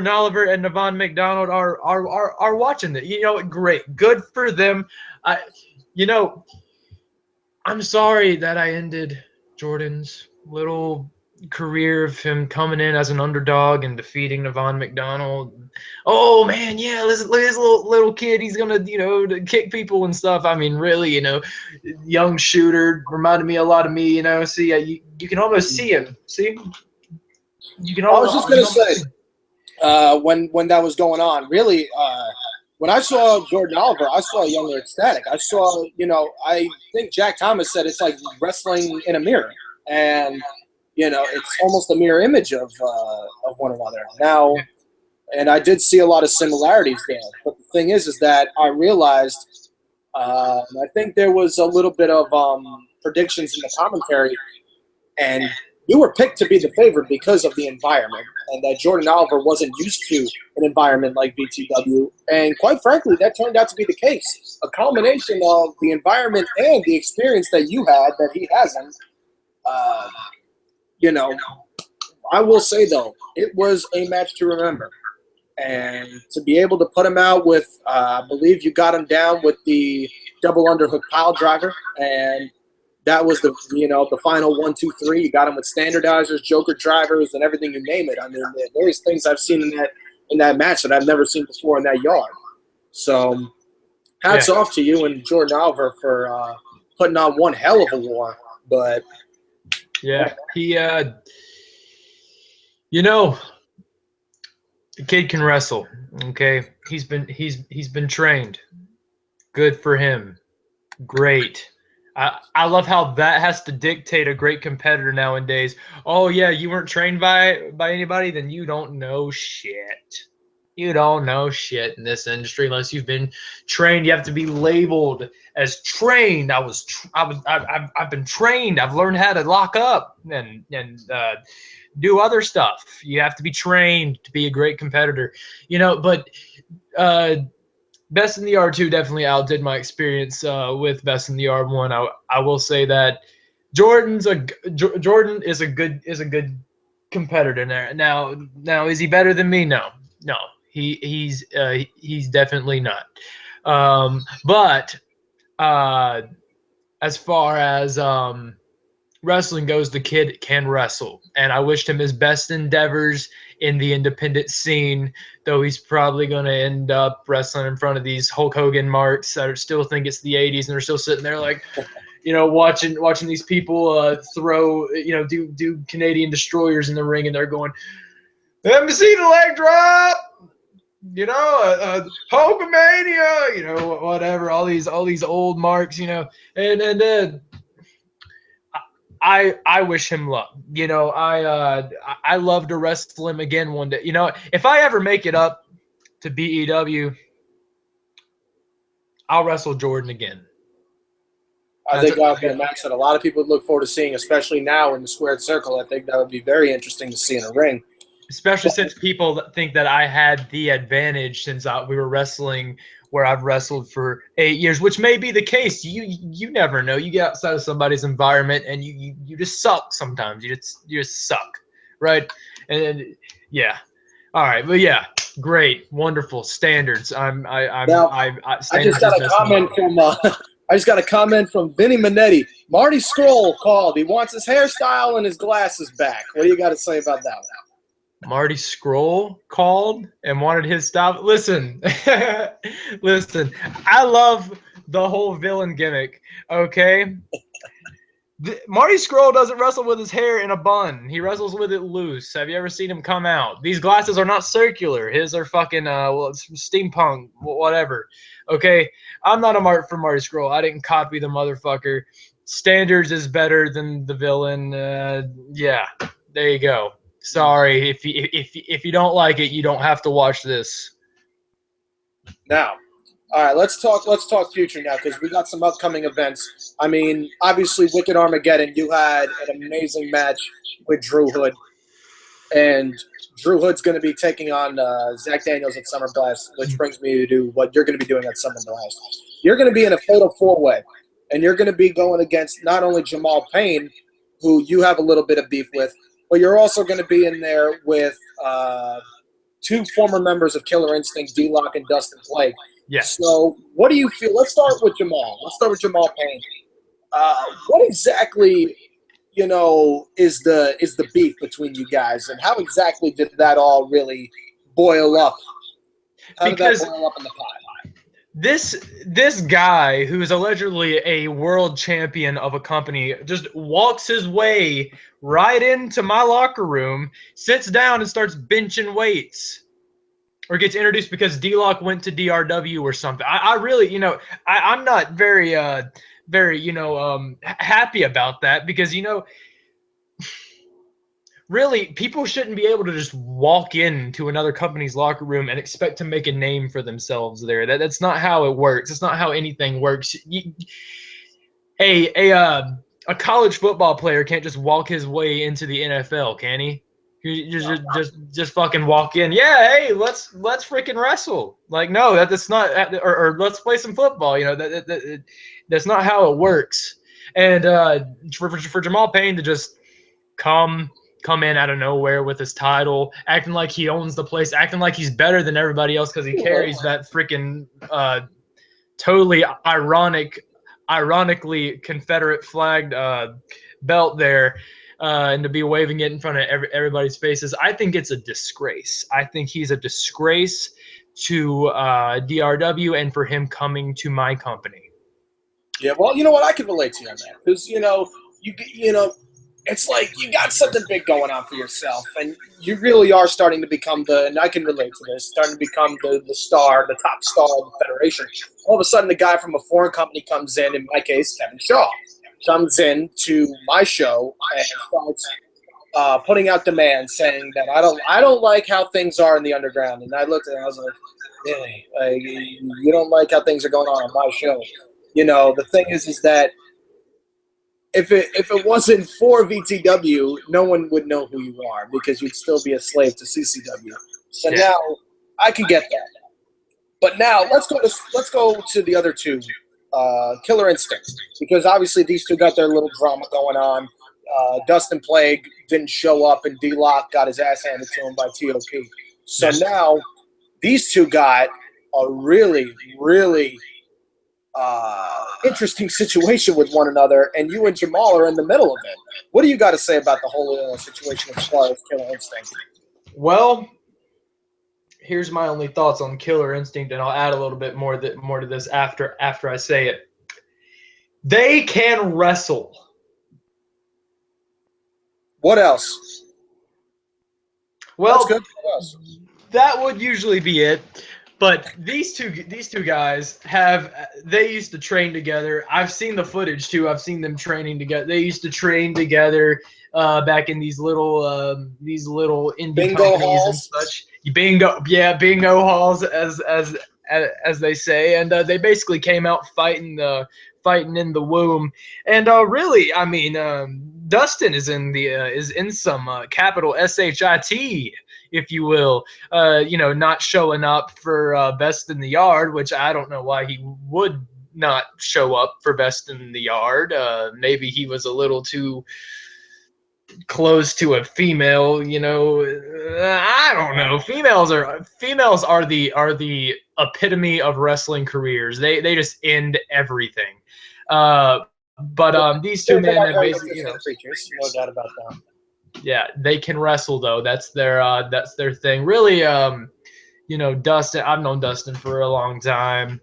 Oliver and Devon McDonald are watching it. Great, good for them. I'm sorry that I ended Jordan's little career of him coming in as an underdog and defeating Devon McDonald. Oh man, yeah, look at this little kid. He's gonna, to kick people and stuff. I mean, really, young shooter, reminded me a lot of me. See, you can almost see him. See, you can. I was just gonna say, when that was going on, really, when I saw Jordan Oliver, I saw a younger XStatic. I saw, I think Jack Thomas said it's like wrestling in a mirror, and it's almost a mirror image of one another. Now, and I did see a lot of similarities there. But the thing is that I realized, I think there was a little bit of predictions in the commentary, and you were picked to be the favorite because of the environment, and that Jordan Oliver wasn't used to an environment like BTW. And quite frankly, that turned out to be the case. A combination of the environment and the experience that you had that he hasn't. I will say, though, it was a match to remember. And to be able to put him out with, I believe you got him down with the double underhook pile driver, and that was the final 1, 2, 3. You got him with standardizers, joker drivers, and everything you name it. I mean, there's things I've seen in that match that I've never seen before in that yard. So, hats off to you and Jordan Oliver for putting on one hell of a war. But yeah, he, the kid can wrestle. Okay, he's been trained. Good for him. Great. I love how that has to dictate a great competitor nowadays. Oh yeah, you weren't trained by anybody, then you don't know shit. You don't know shit in this industry unless you've been trained. You have to be labeled as trained. I've been trained. I've learned how to lock up and do other stuff. You have to be trained to be a great competitor, but Best in the R2 definitely outdid my experience with Best in the R1. I will say that Jordan is a good competitor there. Now is he better than me? No, he's definitely not. But as far as wrestling goes, the kid can wrestle, and I wished him his best endeavors in the independent scene, though he's probably going to end up wrestling in front of these Hulk Hogan marks that still think it's the 80s, and they're still sitting there like, watching these people throw, do Canadian destroyers in the ring, and they're going, let me see the leg drop, Hulkamania, whatever, all these old marks, and I wish him luck. I love to wrestle him again one day. If I ever make it up to BEW, I'll wrestle Jordan again. I think that would be a match that a lot of people would look forward to seeing, especially now in the squared circle. I think that would be very interesting to see in a ring. Especially since people think that I had the advantage since we were wrestling where I've wrestled for 8 years, which may be the case. You never know. You get outside of somebody's environment and you just suck sometimes. You just suck, right? And yeah, all right, but yeah, great, wonderful standards. I just got a comment from I just got a comment from Vinny Minetti. Marty Scurll called. He wants his hairstyle and his glasses back. What do you got to say about that one? Marty Scurll called and wanted his style. Listen, I love the whole villain gimmick, okay? Marty Scurll doesn't wrestle with his hair in a bun. He wrestles with it loose. Have you ever seen him come out? These glasses are not circular. His are fucking, it's steampunk, whatever. Okay? I'm not a mark for Marty Scurll. I didn't copy the motherfucker. Standards is better than the villain. Yeah, there you go. Sorry, if you don't like it, you don't have to watch this. Now, all right, let's talk future now because we got some upcoming events. I mean, obviously, Wicked Armageddon, you had an amazing match with Drew Hood, and Drew Hood's going to be taking on Zach Daniels at SummerBlast, which brings me to what you're going to be doing at SummerBlast. You're going to be in a fatal four-way, and you're going to be going against not only Jamal Payne, who you have a little bit of beef with, but you're also going to be in there with two former members of Killer Instinct, D-Lock and Dustin Blake. Yes. So what do you feel? Let's start with Jamal. Let's start with Jamal Payne. What exactly, is the beef between you guys, and how exactly did that all really boil up? How did that boil up in the pot? This guy who is allegedly a world champion of a company just walks his way right into my locker room, sits down and starts benching weights, or gets introduced because D-Lock went to DRW or something. I really, I'm not very happy about that because, really, people shouldn't be able to just walk into another company's locker room and expect to make a name for themselves there. That's not how it works. It's not how anything works. A college football player can't just walk his way into the NFL, can he? Just fucking walk in. Yeah, hey, let's freaking wrestle. Like, no, that's not. Or let's play some football. That's not how it works. And for Jamal Payne to just come come in out of nowhere with his title, acting like he owns the place, acting like he's better than everybody else because he carries that freaking totally ironically Confederate flagged belt there, and to be waving it in front of everybody's faces. I think it's a disgrace. I think he's a disgrace to DRW and for him coming to my company. Yeah, well, you know what? I can relate to you on that because you know, it's like you got something big going on for yourself, and you really are starting to become and I can relate to this, starting to become the star, the top star of the Federation. All of a sudden, the guy from a foreign company comes in my case, Kevin Shaw, comes in to my show and starts putting out demands saying that I don't like how things are in the underground. And I looked at it and I was like, really? You don't like how things are going on my show? You know, the thing is that if it wasn't for VTW, no one would know who you are because you'd still be a slave to CCW. So now I can get that. But now let's go to the other two, Killer Instinct, because obviously these two got their little drama going on. Dustin Plague didn't show up, and D-Lock got his ass handed to him by TOP. So now these two got a really, really interesting situation with one another, and you and Jamal are in the middle of it. What do you got to say about the whole situation as far as Killer Instinct? Well, here's my only thoughts on Killer Instinct, and I'll add a little bit more to this after I say it. They can wrestle. What else? Well, that's good. What else? That would usually be it. But these two guys they used to train together. I've seen the footage too. I've seen them training together. They used to train together back in these little indie bingo companies halls and such. Bingo halls as they say. And they basically came out fighting in the womb. And really, I mean, Dustin is in some capital SHIT, if you will, not showing up for Best in the Yard, which I don't know why he would not show up for Best in the Yard. Maybe he was a little too close to a female, I don't know. Females are the epitome of wrestling careers. They just end everything. But these two men have basically, creatures, no doubt about that. Yeah, they can wrestle though. That's their thing. Really, Dustin. I've known Dustin for a long time.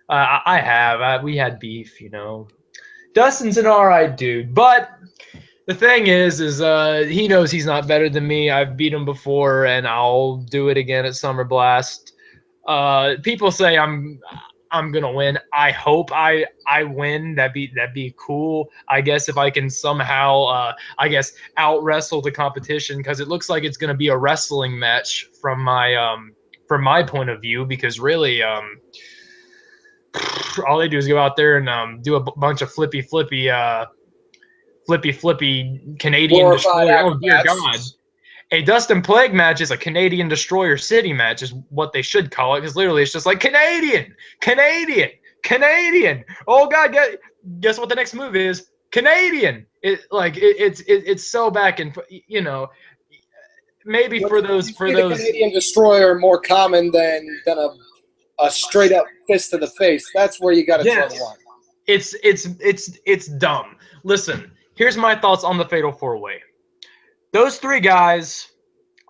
We had beef. Dustin's an alright dude, but the thing is he knows he's not better than me. I've beat him before, and I'll do it again at SummerBlast. People say I'm gonna win. I hope I win. That'd be cool. I guess if I can somehow out wrestle the competition, because it looks like it's gonna be a wrestling match from my point of view, because really all they do is go out there and do a bunch of flippy Canadian destroyer. Oh dear God. A Dustin Plague match is a Canadian Destroyer City match, is what they should call it, because literally it's just like Canadian. Oh God, guess what the next move is? Canadian. It's so back and maybe for those Canadian Destroyer more common than a straight up fist to the face. That's where you got to draw the line. It's dumb. Listen, here's my thoughts on the Fatal 4-Way. Those three guys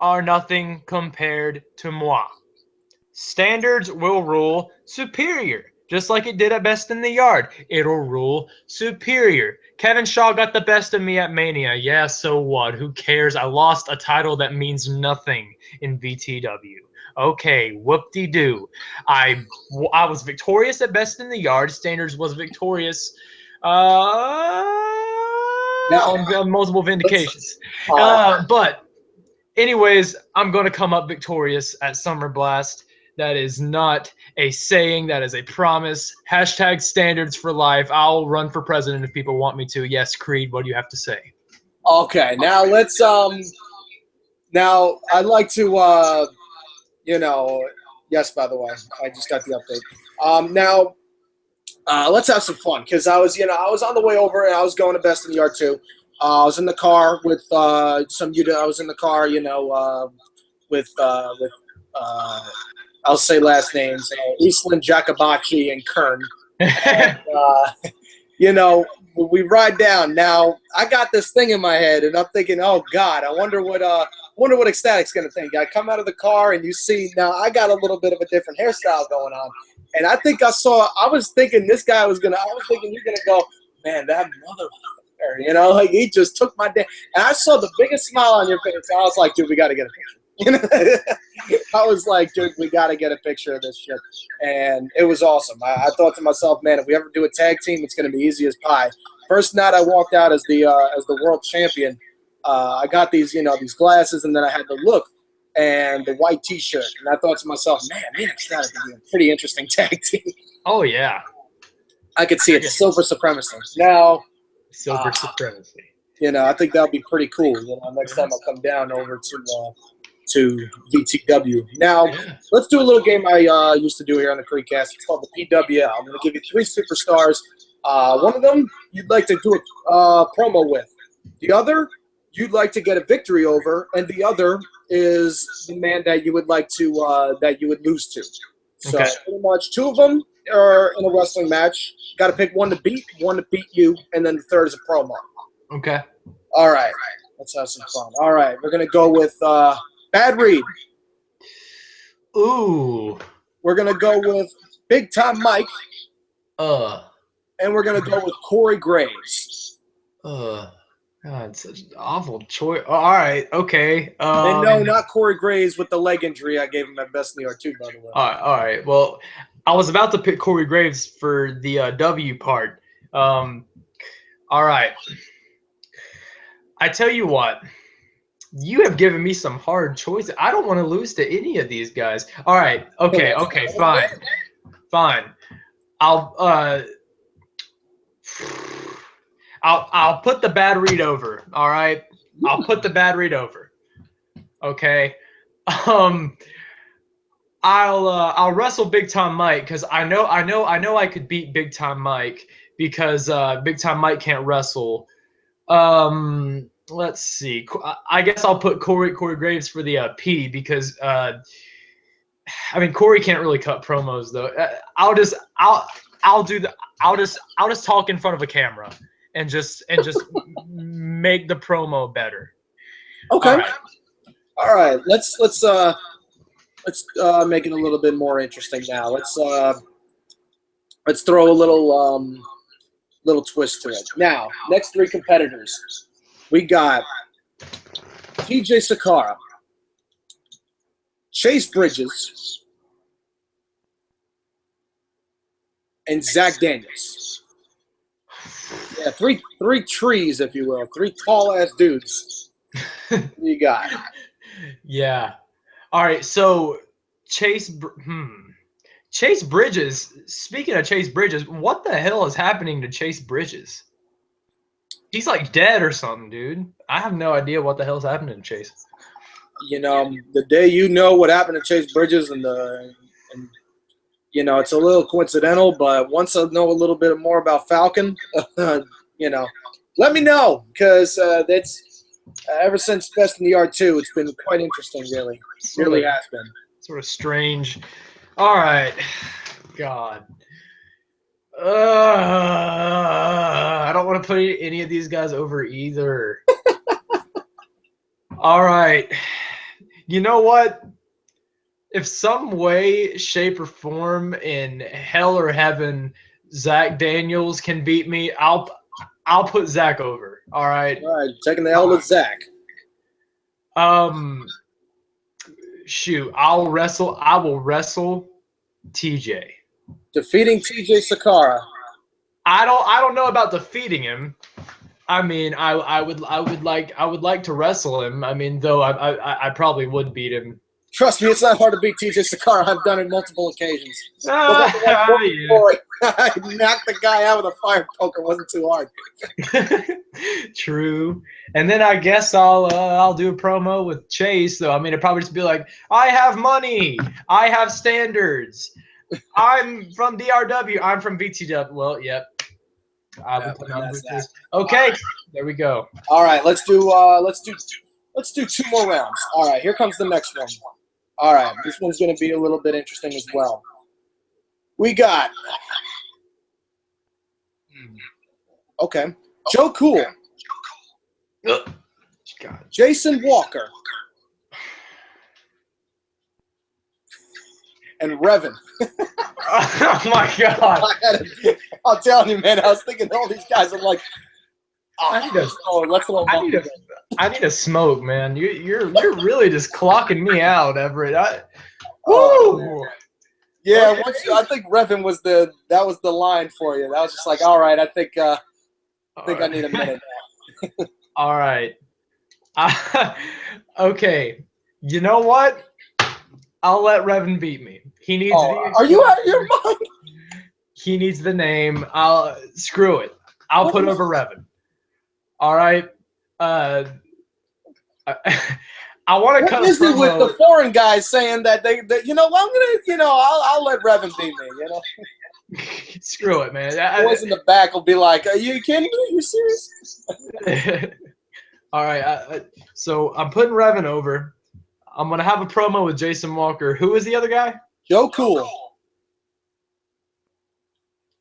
are nothing compared to moi. Standards will rule superior, just like it did at Best in the Yard. It'll rule superior. Kevin Shaw got the best of me at Mania. Yeah, so what? Who cares? I lost a title that means nothing in VTW. Okay, whoop-de-doo. I was victorious at Best in the Yard. Standards was victorious on multiple vindications. But anyways, I'm going to come up victorious at SummerBlast. That is not a saying. That is a promise. # standards for life. I'll run for president if people want me to. Yes, Crede, what do you have to say? Okay, now let's now I'd like to yes, by the way, I just got the update. Now let's have some fun, because I was on the way over and I was going to Best in the Yard too. I was in the car with I was in the car, with I'll say last names, Eastland, Jacobacci, and Kern. And, we ride down. Now I got this thing in my head, and I'm thinking, oh God, I wonder what XStatic's gonna think. I come out of the car, and you see now I got a little bit of a different hairstyle going on, and I was thinking you're gonna go, man, that motherfucker, like he just took my day, and I saw the biggest smile on your face. I was like, dude, we got to get a picture. I was like, dude, we got to get a picture of this shit. And it was awesome. I thought to myself, man, if we ever do a tag team, it's going to be easy as pie. First night I walked out as the world champion, I got these glasses, and then I had the look and the white T-shirt. And I thought to myself, man, XStatic could be a pretty interesting tag team. Oh, yeah. I could see it. Silver Supremacy. Now, Silver Supremacy. I think that would be pretty cool. Next time I'll come down over to VTW. Now, let's do a little game I used to do here on the CredeCast. It's called the PWL. I'm going to give you 3 superstars. One of them you'd like to do a promo with. The other you'd like to get a victory over, and the other is the man that you would like to that you would lose to. So pretty much 2 of them are in a wrestling match. Got to pick one to beat you, and then the third is a promo. Okay. All right. Let's have some fun. All right. We're going to go with Bad Reed. Ooh. We're going to go with Big Time Mike. And we're going to go with Corey Graves. God, such an awful choice. All right. Okay. And no, not Corey Graves with the leg injury. I gave him at Best in the R2, by the way. All right. Well, I was about to pick Corey Graves for the W part. All right. I tell you what. You have given me some hard choices. I don't want to lose to any of these guys. All right. Okay. Fine. I'll put the Bad Reed over. All right. I'll put the Bad Reed over. Okay. I'll wrestle Big Time Mike because I know I could beat Big Time Mike because Big Time Mike can't wrestle. Let's see. I guess I'll put Corey Graves for the P because Corey can't really cut promos though. I'll just talk in front of a camera and just make the promo better. Okay. All right. Let's make it a little bit more interesting now. Let's throw a little twist to it. Now, next 3 competitors. We got TJ Sakara, Chase Bridges, and Zach Daniels. Yeah, three trees, if you will. 3 tall-ass dudes. You got. Yeah. All right, so Chase Bridges, speaking of Chase Bridges, what the hell is happening to Chase Bridges? He's like dead or something, dude. I have no idea what the hell's happening to Chase. The day you know what happened to Chase Bridges and it's a little coincidental, but once I know a little bit more about Falcon, let me know because that's ever since Best in the R2, it's been quite interesting, really. It really has been. Sort of strange. All right. God. I don't want to put any of these guys over either. All right. You know what? If some way, shape, or form in hell or heaven, Zach Daniels can beat me, I'll put Zach over. All right. All right. Taking the L with Zach. Shoot. I will wrestle TJ. Defeating TJ Sakara. I don't know about defeating him. I would like to wrestle him. Though I probably would beat him. Trust me, it's not hard to beat TJ Sakara. I've done it multiple occasions. Yeah. I knocked the guy out with a fire poker. It wasn't too hard. True. And then I guess I'll do a promo with Chase. Though it'd probably just be like, I have money. I have standards. I'm from DRW. I'm from BTW. Well, yep. Okay. There we go. All right, let's do 2 more rounds. All right, here comes the next one. All right, this one's going to be a little bit interesting as well. We got Joe Cool, Jason Walker, and Revan. Oh my God! I'm telling you, man. I was thinking all these guys. I'm like, I need a smoke, man. You're really just clocking me out, Everett. Yeah, I think Revan was the line for you. That was just like, all right, I think I need a minute now. All right. Okay. You know what? I'll let Revan beat me. He needs. Are you out of your mind? He needs the name. Screw it. I'll put over Revan. All right. I want to cut a promo. What is it with the foreign guys saying that I'm gonna, I'll let Revan beat me, Screw it, man. Boys in the back will be like, "Are you kidding me? Are you serious?" All right. So I'm putting Revan over. I'm gonna have a promo with Jason Walker. Who is the other guy? Joe Cool.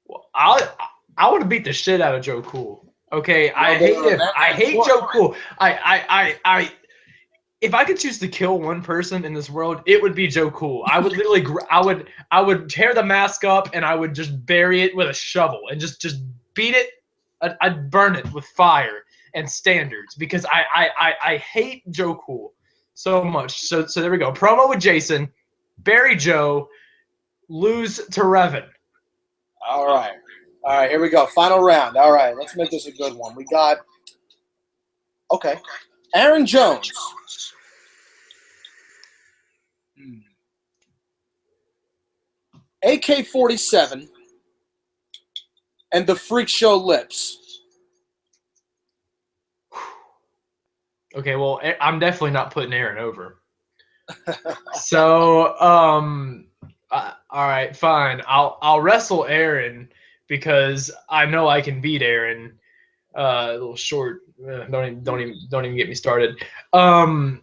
Well, I want to beat the shit out of Joe Cool. Okay, I hate him. I hate Joe Cool. If I could choose to kill one person in this world, it would be Joe Cool. I would literally, I would tear the mask up and I would just bury it with a shovel and just beat it. I'd burn it with fire and standards because I hate Joe Cool so much. So there we go. Promo with Jason, bury Joe, lose to Revan. All right, here we go. Final round. All right, let's make this a good one. We got Aaron Jones. AK-47 and the Freak Show Lips. Okay, well, I'm definitely not putting Aaron over. So, all right, fine. I'll wrestle Aaron because I know I can beat Aaron. A little short. Don't even get me started. Down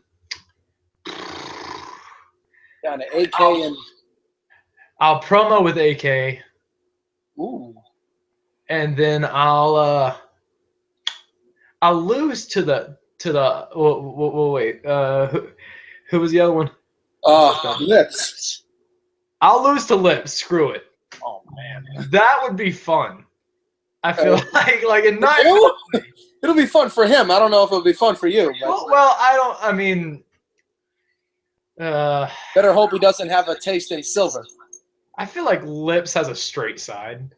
to AK and. I'll promo with AK. Ooh. And then I'll lose to the wait. Who was the other one? Lips. I'll lose to Lips. Screw it. Oh man, that would be fun. I feel like a night. It'll be fun for him. I don't know if it'll be fun for you. But well, I don't. I mean, better hope he doesn't have a taste in silver. I feel like Lips has a straight side.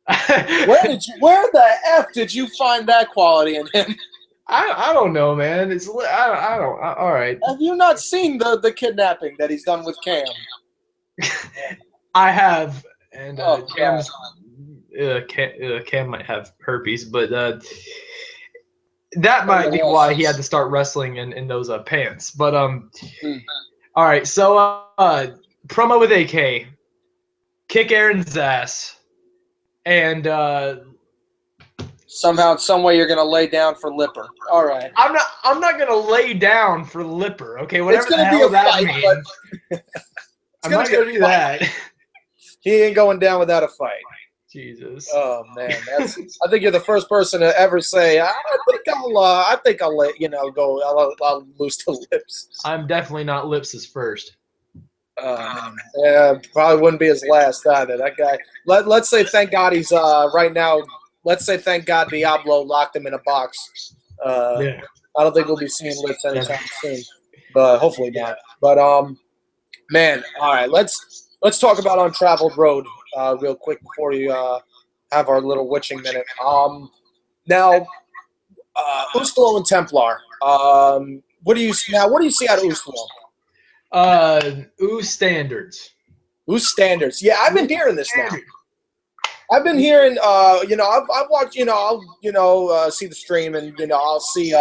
Where the F did you find that quality in him? I don't know, man. I don't. All right. Have you not seen the kidnapping that he's done with Cam? I have, and Cam might have herpes, but that might be why he had to start wrestling in those pants. But all right. So promo with AK, kick Aaron's ass, and somehow, some way, you're gonna lay down for Lipper. All right. I'm not gonna lay down for Lipper. Okay, whatever it's gonna the be hell a that fight, means. I'm not gonna do that. He ain't going down without a fight. Jesus. Oh man, I think you're the first person to ever say, I think I'll let go. I'll lose to Lips. I'm definitely not Lips' first. Yeah, probably wouldn't be his last either. That guy. Let's say thank God he's right now. Let's say thank God Diablo locked him in a box. Yeah. I don't think we'll be seeing Lips anytime soon, but hopefully not. But man, all right, let's talk about Untraveled Road real quick before you have our little witching minute. Now, Ustalo and Templar. What do you see out of Ustalo? Standards. Standards. Yeah, I've been hearing this now. I've been hearing, I've watched, I'll, see the stream and, I'll see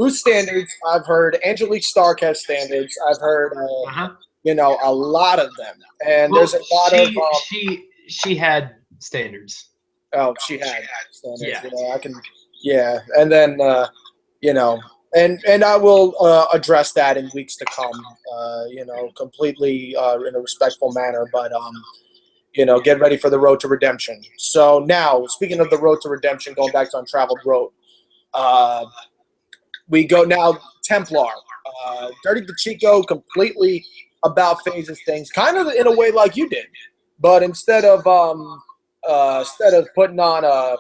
Standards. I've heard Angelique Stark has standards. I've heard, a lot of them. And there's a lot of. She had standards. Oh, she had standards. Yeah. Yeah, and then you know, and I will address that in weeks to come. You know, completely in a respectful manner, but you know, get ready for the road to redemption. So now, speaking of the road to redemption, going back to Untraveled Road, we go now Templar. Dirty DeChico completely about phases things, kind of in a way like you did, but instead of putting on a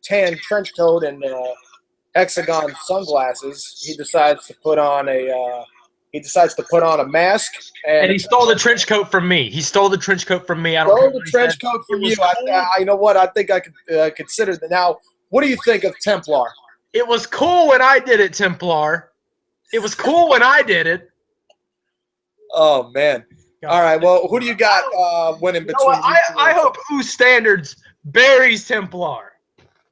tan trench coat and hexagon sunglasses, he decides to put on a mask. And he stole the trench coat from me. He stole the trench coat from me. I don't stole the trench coat from you. Cool. You know what? I think I could consider that. Now, what do you think of Templar? It was cool when I did it, Templar. It was cool when I did it. Oh, man. God. All right, well, who do you got winning between I hope Standards buries Templar.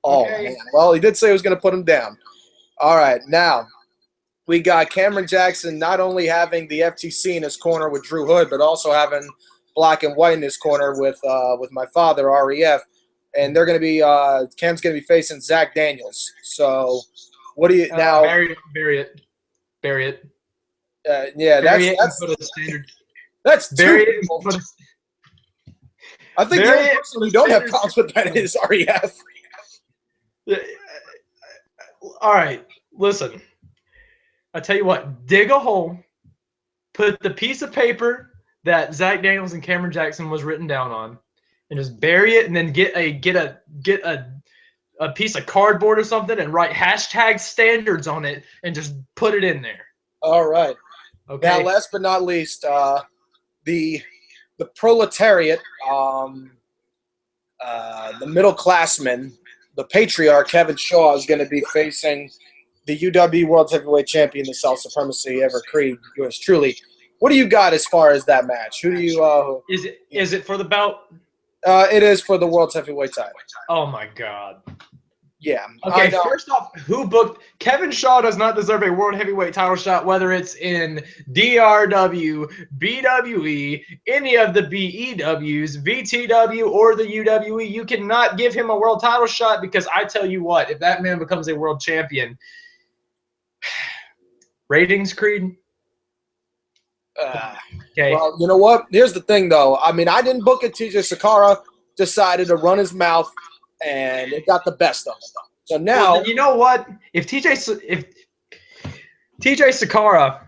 Oh, okay. Man. Well, he did say he was going to put him down. All right, now we got Cameron Jackson not only having the FTC in his corner with Drew Hood, but also having Black and White in his corner with my father, REF. And they're going to be Cam's going to be facing Zach Daniels. So, what do you now? Bury it. Yeah, bury that's bury two it. people. I think the only person who don't have problems with that is REF. All right, listen. I tell you what. Dig a hole. Put the piece of paper that Zach Daniels and Cameron Jackson was written down on, and just bury it, and then get a piece of cardboard or something, and write #standards on it, and just put it in there. All right. Okay. Now, last but not least, the proletariat, the middle classman, the patriarch Kevin Shaw is going to be facing the UW World Heavyweight Champion, the Self Supremacy Everett Crede, yours truly. What do you got as far as that match? Who do you? Is it for the belt? It is for the World Heavyweight title. Oh my God. Yeah. Okay, first off, who booked Kevin Shaw does not deserve a World Heavyweight title shot, whether it's in DRW, BWE, any of the BEWs, VTW, or the UWE. You cannot give him a world title shot because I tell you what, if that man becomes a world champion, ratings, Crede? Okay. Well, you know what? Here's the thing, though. I mean, I didn't book it. TJ Sakara decided to run his mouth, and it got the best of him. So now, well, you know what? If TJ Sakara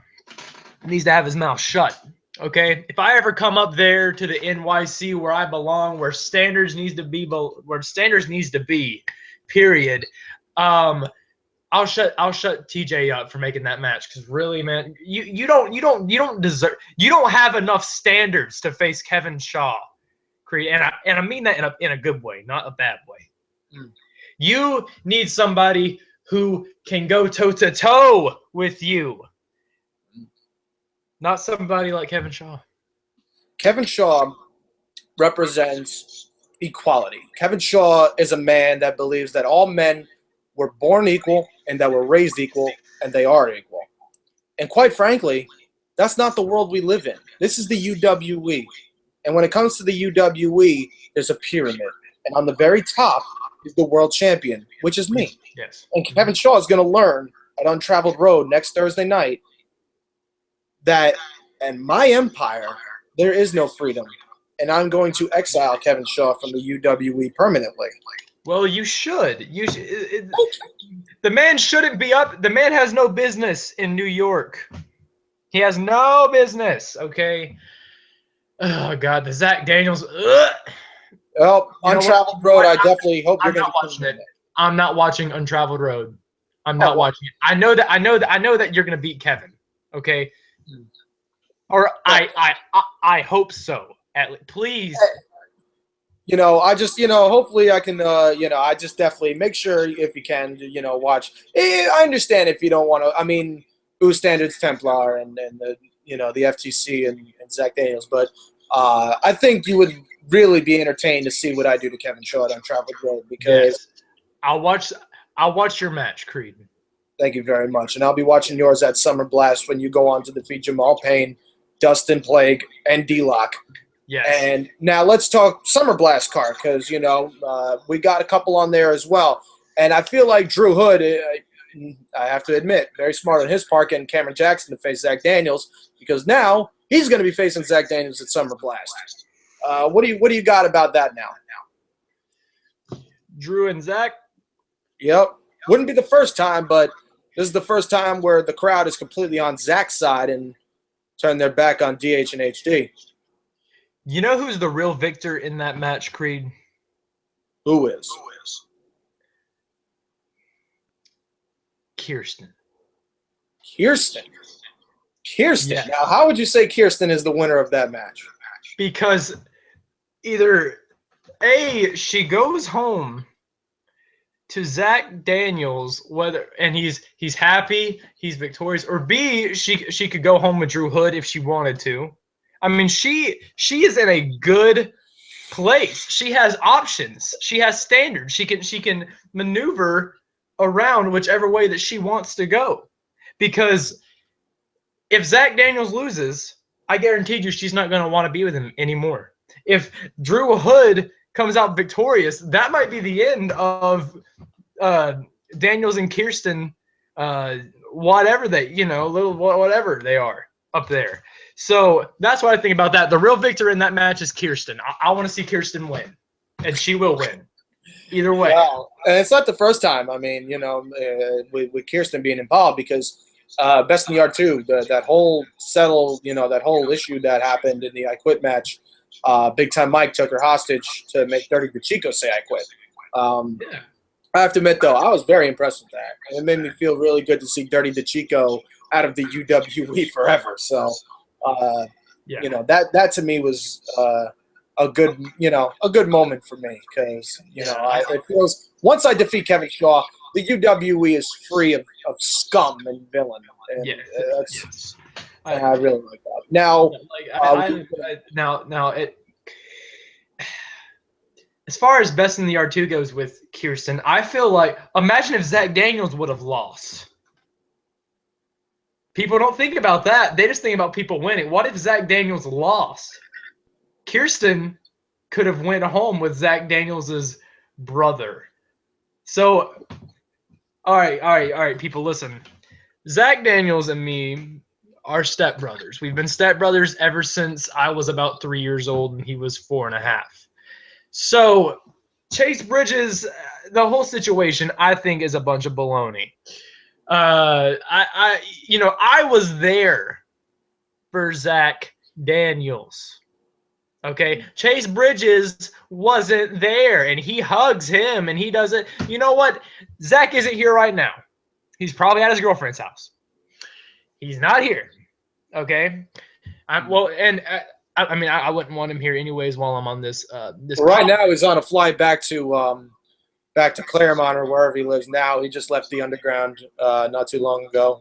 needs to have his mouth shut, okay? If I ever come up there to the NYC where I belong, where standards needs to be, period. I'll shut TJ up for making that match because really, man, you don't have enough standards to face Kevin Shaw, Crede, and I mean that in a good way, not a bad way. Mm. You need somebody who can go toe to toe with you, not somebody like Kevin Shaw. Kevin Shaw represents equality. Kevin Shaw is a man that believes that all men were born equal and that were raised equal, and they are equal. And quite frankly, that's not the world we live in. This is the UWE. And when it comes to the UWE, there's a pyramid. And on the very top is the world champion, which is me. Yes. And Kevin Shaw is going to learn at Untraveled Road next Thursday night that in my empire, there is no freedom. And I'm going to exile Kevin Shaw from the UWE permanently. Well, you should. The man shouldn't be up. The man has no business in New York. He has no business, okay? Oh, God, the Zach Daniels. Ugh. Well, Untraveled Road, I definitely hope you're going to watch it. I'm not watching Untraveled Road. I'm not watching it. I know that you're going to beat Kevin, okay? Or I hope so. Please. You know, I just, hopefully I can, I just definitely make sure if you can, watch. I understand if you don't want to. I mean, Standards Templar and the, the FTC and Zach Daniels. But I think you would really be entertained to see what I do to Kevin Shaw on Untraveled Road because I'll watch your match, Crede. Thank you very much. And I'll be watching yours at SummerBlast when you go on to defeat Jamal Payne, Dustin Plague, and D-Lock. Yes. And now let's talk SummerBlast card because, we got a couple on there as well. And I feel like Drew Hood, I have to admit, very smart on his part getting Cameron Jackson to face Zach Daniels, because now he's going to be facing Zach Daniels at SummerBlast. What do you got about that now? Drew and Zach? Yep. Wouldn't be the first time, but this is the first time where the crowd is completely on Zach's side and turn their back on DH and HD. You know who's the real victor in that match, Creed? Who is? Kirsten. Kirsten? Yes. Now, how would you say Kirsten is the winner of that match? Because either A, she goes home to Zach Daniels, and he's happy, he's victorious, or B, she could go home with Drew Hood if she wanted to. I mean, she is in a good place. She has options. She has standards. She can maneuver around whichever way that she wants to go. Because if Zach Daniels loses, I guarantee you she's not going to want to be with him anymore. If Drew Hood comes out victorious, that might be the end of Daniels and Kirsten, whatever whatever they are up there. So that's what I think about that. The real victor in that match is Kirsten. I want to see Kirsten win, and she will win. Either way. Well, and it's not the first time. I mean, with Kirsten being involved, because Best in the Yard 2, that whole that whole issue that happened in the I Quit match, Big Time Mike took her hostage to make Dirty DeChico say I quit. Yeah. I have to admit, though, I was very impressed with that. And it made me feel really good to see Dirty DeChico out of the UWE forever. So, that to me was a good moment for me, because it feels, once I defeat Kevin Shaw, the UWE is free of scum and villain. And I really like that. Now, as far as Best in the Yard 2 goes with Kirsten, I feel like, imagine if Zach Daniels would have lost. People don't think about that. They just think about people winning. What if Zach Daniels lost? Kirsten could have went home with Zach Daniels' brother. So, all right, people, listen. Zach Daniels and me are stepbrothers. We've been stepbrothers ever since I was about 3 years old and he was 4.5. So, Chase Bridges, the whole situation, I think, is a bunch of baloney. I was there for Zach Daniels. Okay, Chase Bridges wasn't there, and he hugs him, and he doesn't. You know what? Zach isn't here right now. He's probably at his girlfriend's house. He's not here. Okay. I wouldn't want him here anyways while I'm on this. Right now, he's on a flight back to Claremont or wherever he lives now. He just left the Underground not too long ago.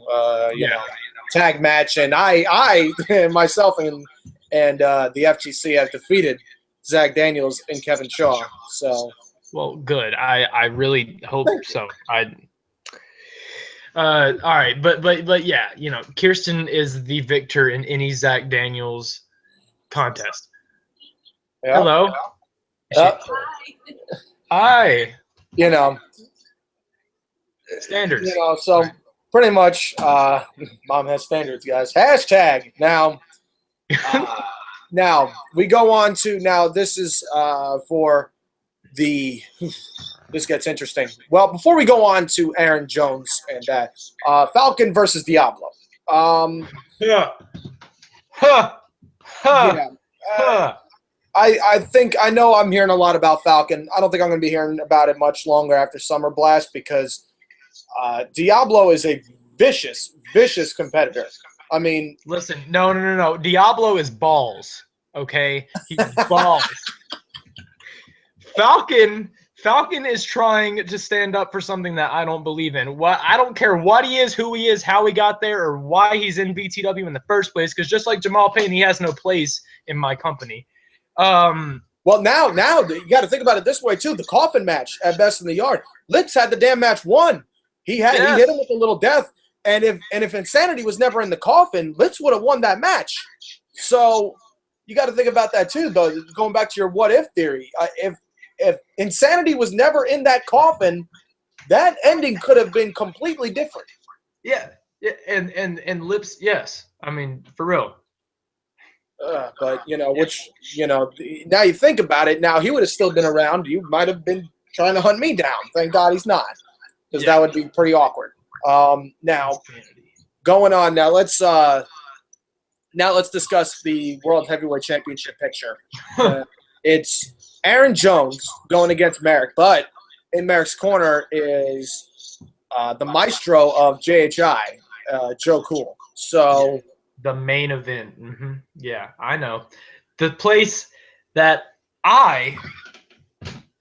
Tag match, and I myself and the FTC have defeated Zach Daniels and Kevin Shaw. So, well, good. I really hope so. All right, but yeah, Kirsten is the victor in any Zach Daniels contest. Yep. Hello. Yep. Hi. Standards. So pretty much, mom has standards, guys. Hashtag. Now we go on to, this is for the, this gets interesting. Well, before we go on to Aaron Jones and that, Falcon versus Diablo. I think, I know I'm hearing a lot about Falcon. I don't think I'm going to be hearing about it much longer after SummerBlast, because Diablo is a vicious competitor. I mean, listen, no. Diablo is balls. Okay, he's balls. Falcon is trying to stand up for something that I don't believe in. I don't care what he is, who he is, how he got there, or why he's in BTW in the first place. Because just like Jamal Payne, he has no place in my company. Well, now you got to think about it this way too. The coffin match at Best in the Yard, Litz had the damn match won. He hit him with a little death, and if Insanity was never in the coffin, Litz would have won that match. So you got to think about that too, though. Going back to your what if theory, if Insanity was never in that coffin, that ending could have been completely different. Yeah, and Lips, yes. I mean, for real. But, now you think about it, now he would have still been around. You might have been trying to hunt me down. Thank God he's not, because that would be pretty awkward. Now, going on, let's discuss the World Heavyweight Championship picture. It's Aaron Jones going against Merrick, but in Merrick's corner is the maestro of JHI, Joe Cool. So the main event. Yeah, I know. The place that I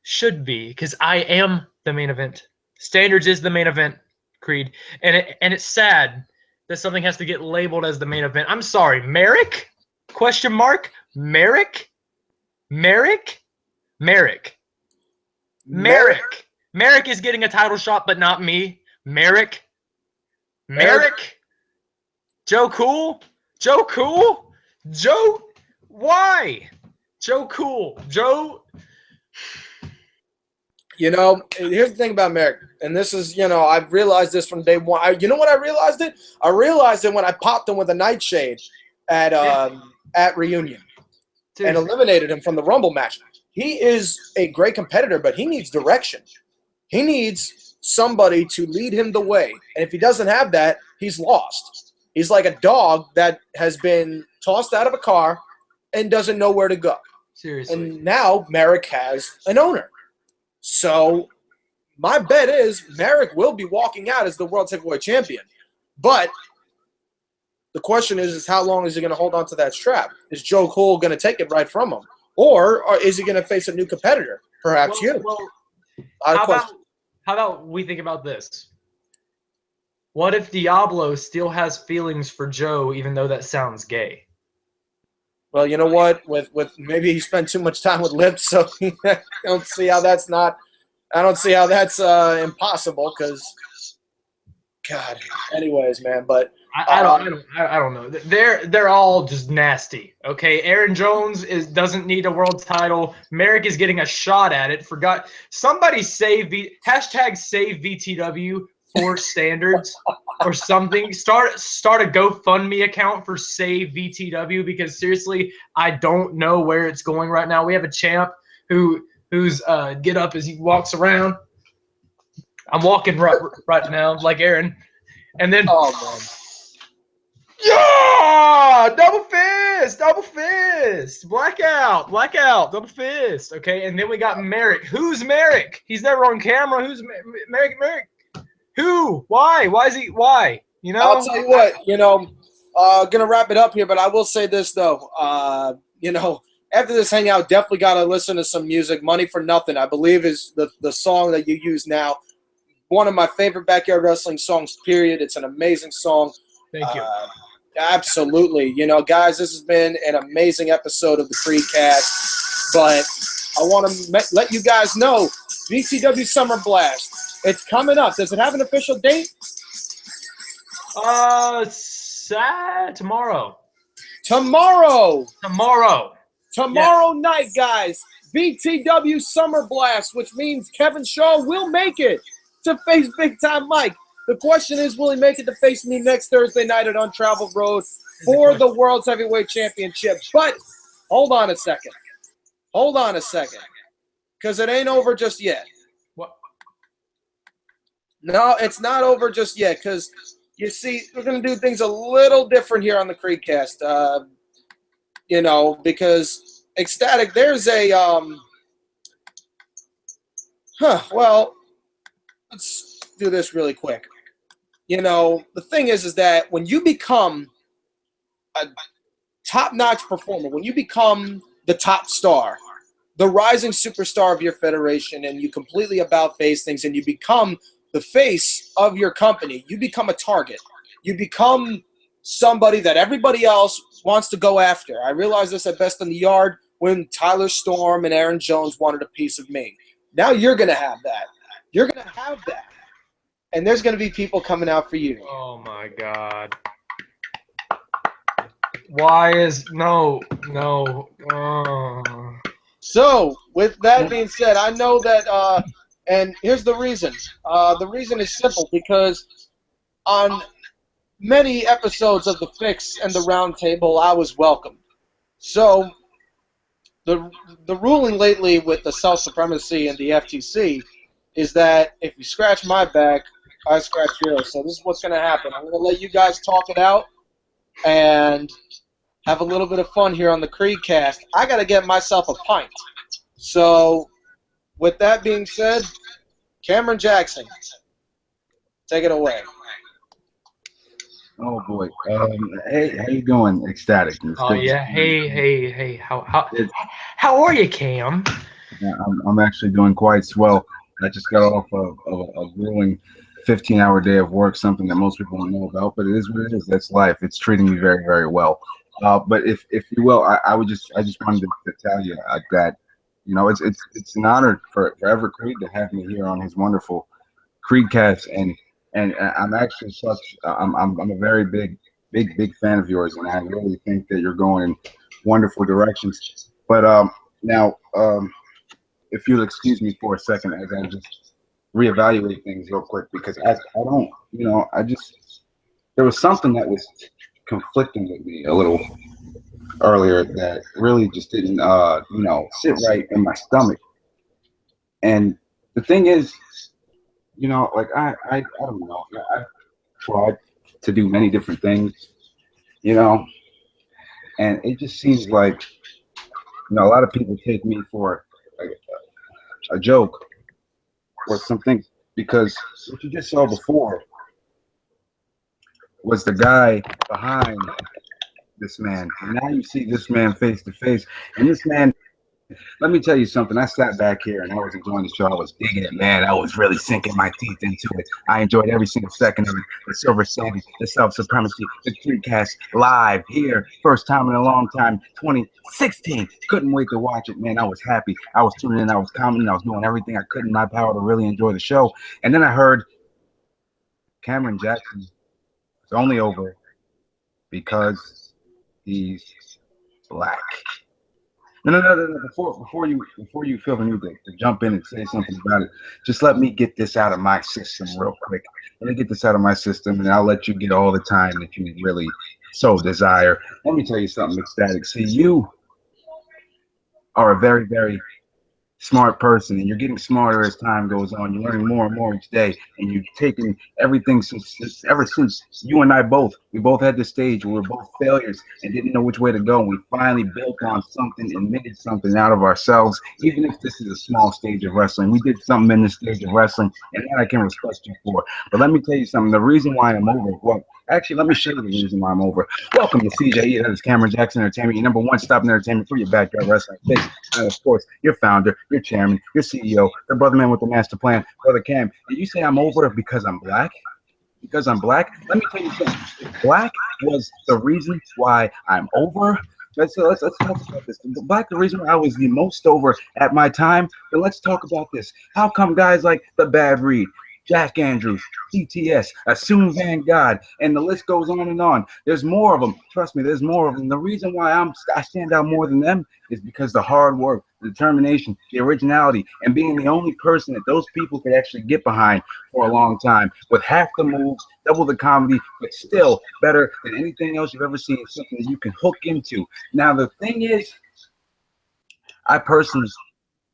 should be, because I am the main event. Standards is the main event, Creed. And it's sad that something has to get labeled as the main event. I'm sorry, Merrick? Question mark? Merrick? Merrick? Merrick. Merrick. Merrick is getting a title shot, but not me. Merrick. Merrick. Joe Cool? Joe Cool? Joe? Why? Joe Cool. Joe? Here's the thing about Merrick, and this is, I've realized this from day one. You know what I realized it? I realized it when I popped him with a nightshade at Reunion and eliminated him from the Rumble match. He is a great competitor, but he needs direction. He needs somebody to lead him the way. And if he doesn't have that, he's lost. He's like a dog that has been tossed out of a car and doesn't know where to go. Seriously. And now Merrick has an owner. So my bet is Merrick will be walking out as the World Heavyweight Champion. But the question is how long is he going to hold on to that strap? Is Joe Cool going to take it right from him? Or is he going to face a new competitor? Perhaps you. How about we think about this? What if Diablo still has feelings for Joe, even though that sounds gay? Well, you know what? With maybe he spent too much time with Lips, so I don't see how that's impossible. Because, God. Anyways, man, but I don't know. They're all just nasty. Okay, Aaron Jones doesn't need a world title. Merrick is getting a shot at it. Somebody save #SaveVTW for standards or something. Start a GoFundMe account for Save VTW, because seriously, I don't know where it's going right now. We have a champ who's get up as he walks around. I'm walking right now like Aaron, and then yeah, double fist, blackout, double fist. Okay, and then we got Merrick. Who's Merrick? He's never on camera. Who's Merrick? Who? Why? Why is he? Why? I'll tell you what. Gonna wrap it up here, but I will say this though. After this hangout, definitely gotta listen to some music. Money for Nothing, I believe, is the song that you use now. One of my favorite backyard wrestling songs. Period. It's an amazing song. Thank you. Absolutely. Guys, this has been an amazing episode of the CredeCast. But I want to let you guys know, BTW SummerBlast. It's coming up. Does it have an official date? Tomorrow. Tomorrow night, guys. BTW SummerBlast, which means Kevin Shaw will make it to face Big Time Mike. The question is, will he make it to face me next Thursday night at Untraveled Road for the World's Heavyweight Championship? But hold on a second. Because it ain't over just yet. What? No, it's not over just yet, because, you see, we're going to do things a little different here on the CredeCast. Because XStatic, there's a well, let's do this really quick. The thing is that when you become a top-notch performer, when you become the top star, the rising superstar of your federation, and you completely about-face things, and you become the face of your company, you become a target. You become somebody that everybody else wants to go after. I realized this at Best in the Yard when Tyler Storm and Aaron Jones wanted a piece of me. Now you're going to have that. And there's going to be people coming out for you. Oh, my God. Why is... No. Oh. So, with that being said, I know that And here's the reason. The reason is simple, because on many episodes of The Fix and the Round Table, I was welcome. So the ruling lately with the self-supremacy and the FTC is that if you scratch my back, I scratch yours. So this is what's going to happen. I'm going to let you guys talk it out and have a little bit of fun here on the CredeCast. I got to get myself a pint. So with that being said, Cameron Jackson, take it away. Oh boy. Hey, how you going, XStatic? Oh yeah. Hey. How are you, Cam? I'm actually doing quite swell. I just got off of a grueling 15-hour day of work, something that most people don't know about, but it is what it is. That's life. It's treating me very, very well. But if you will, I just wanted to tell you that, you know, it's an honor for Everett Crede to have me here on his wonderful CredeCast, and I'm actually I'm a very big fan of yours, and I really think that you're going in wonderful directions. But now, if you'll excuse me for a second, as I just reevaluate things real quick, because I don't, you know, there was something that was conflicting with me a little earlier that really just didn't, you know, sit right in my stomach. And the thing is, you know, like I don't know. I tried to do many different things, you know, and it just seems like, you know, a lot of people take me for a joke or something, because what you just saw before was the guy behind this man. And now you see this man face to face, and this man. Let me tell you something. I sat back here and I was enjoying the show. I was digging it, man. I was really sinking my teeth into it. I enjoyed every single second of it. The Silver Standing, the Self-Supremacy, the CredeCast live here. First time in a long time, 2016. Couldn't wait to watch it, man. I was happy. I was tuning in. I was commenting. I was doing everything I could in my power to really enjoy the show. And then I heard Cameron Jackson is only over because he's black. No. Before you feel the need to jump in and say something about it, just let me get this out of my system real quick. Let me get this out of my system, and I'll let you get all the time that you really so desire. Let me tell you something, XStatic. See, you are a very, very smart person, and you're getting smarter as time goes on. You're learning more and more each day, and you've taken everything ever since you and I we both had this stage where we're both failures and didn't know which way to go, and we finally built on something and made something out of ourselves. Even if this is a small stage of wrestling, we did something in this stage of wrestling, and that I can respect you for. But let me tell you something. The reason why I'm over, well, actually, let me show you the reason why I'm over. Welcome to CJE. That is Cameron Jackson Entertainment, your number one stop in entertainment for your backyard wrestling fix. And of course, your founder, your chairman, your CEO, the brother man with the master plan, Brother Cam. And you say I'm over because I'm black? Because I'm black? Let me tell you something. If black was the reason why I'm over, let's talk about this. Black, the reason why I was the most over at my time, then let's talk about this. How come guys like the Bad Reed, Jack Andrews, CTS, Assume Van God, and the list goes on and on. There's more of them. Trust me, there's more of them. The reason why I stand out more than them is because the hard work, the determination, the originality, and being the only person that those people could actually get behind for a long time with half the moves, double the comedy, but still better than anything else you've ever seen, something that you can hook into. Now, the thing is, I personally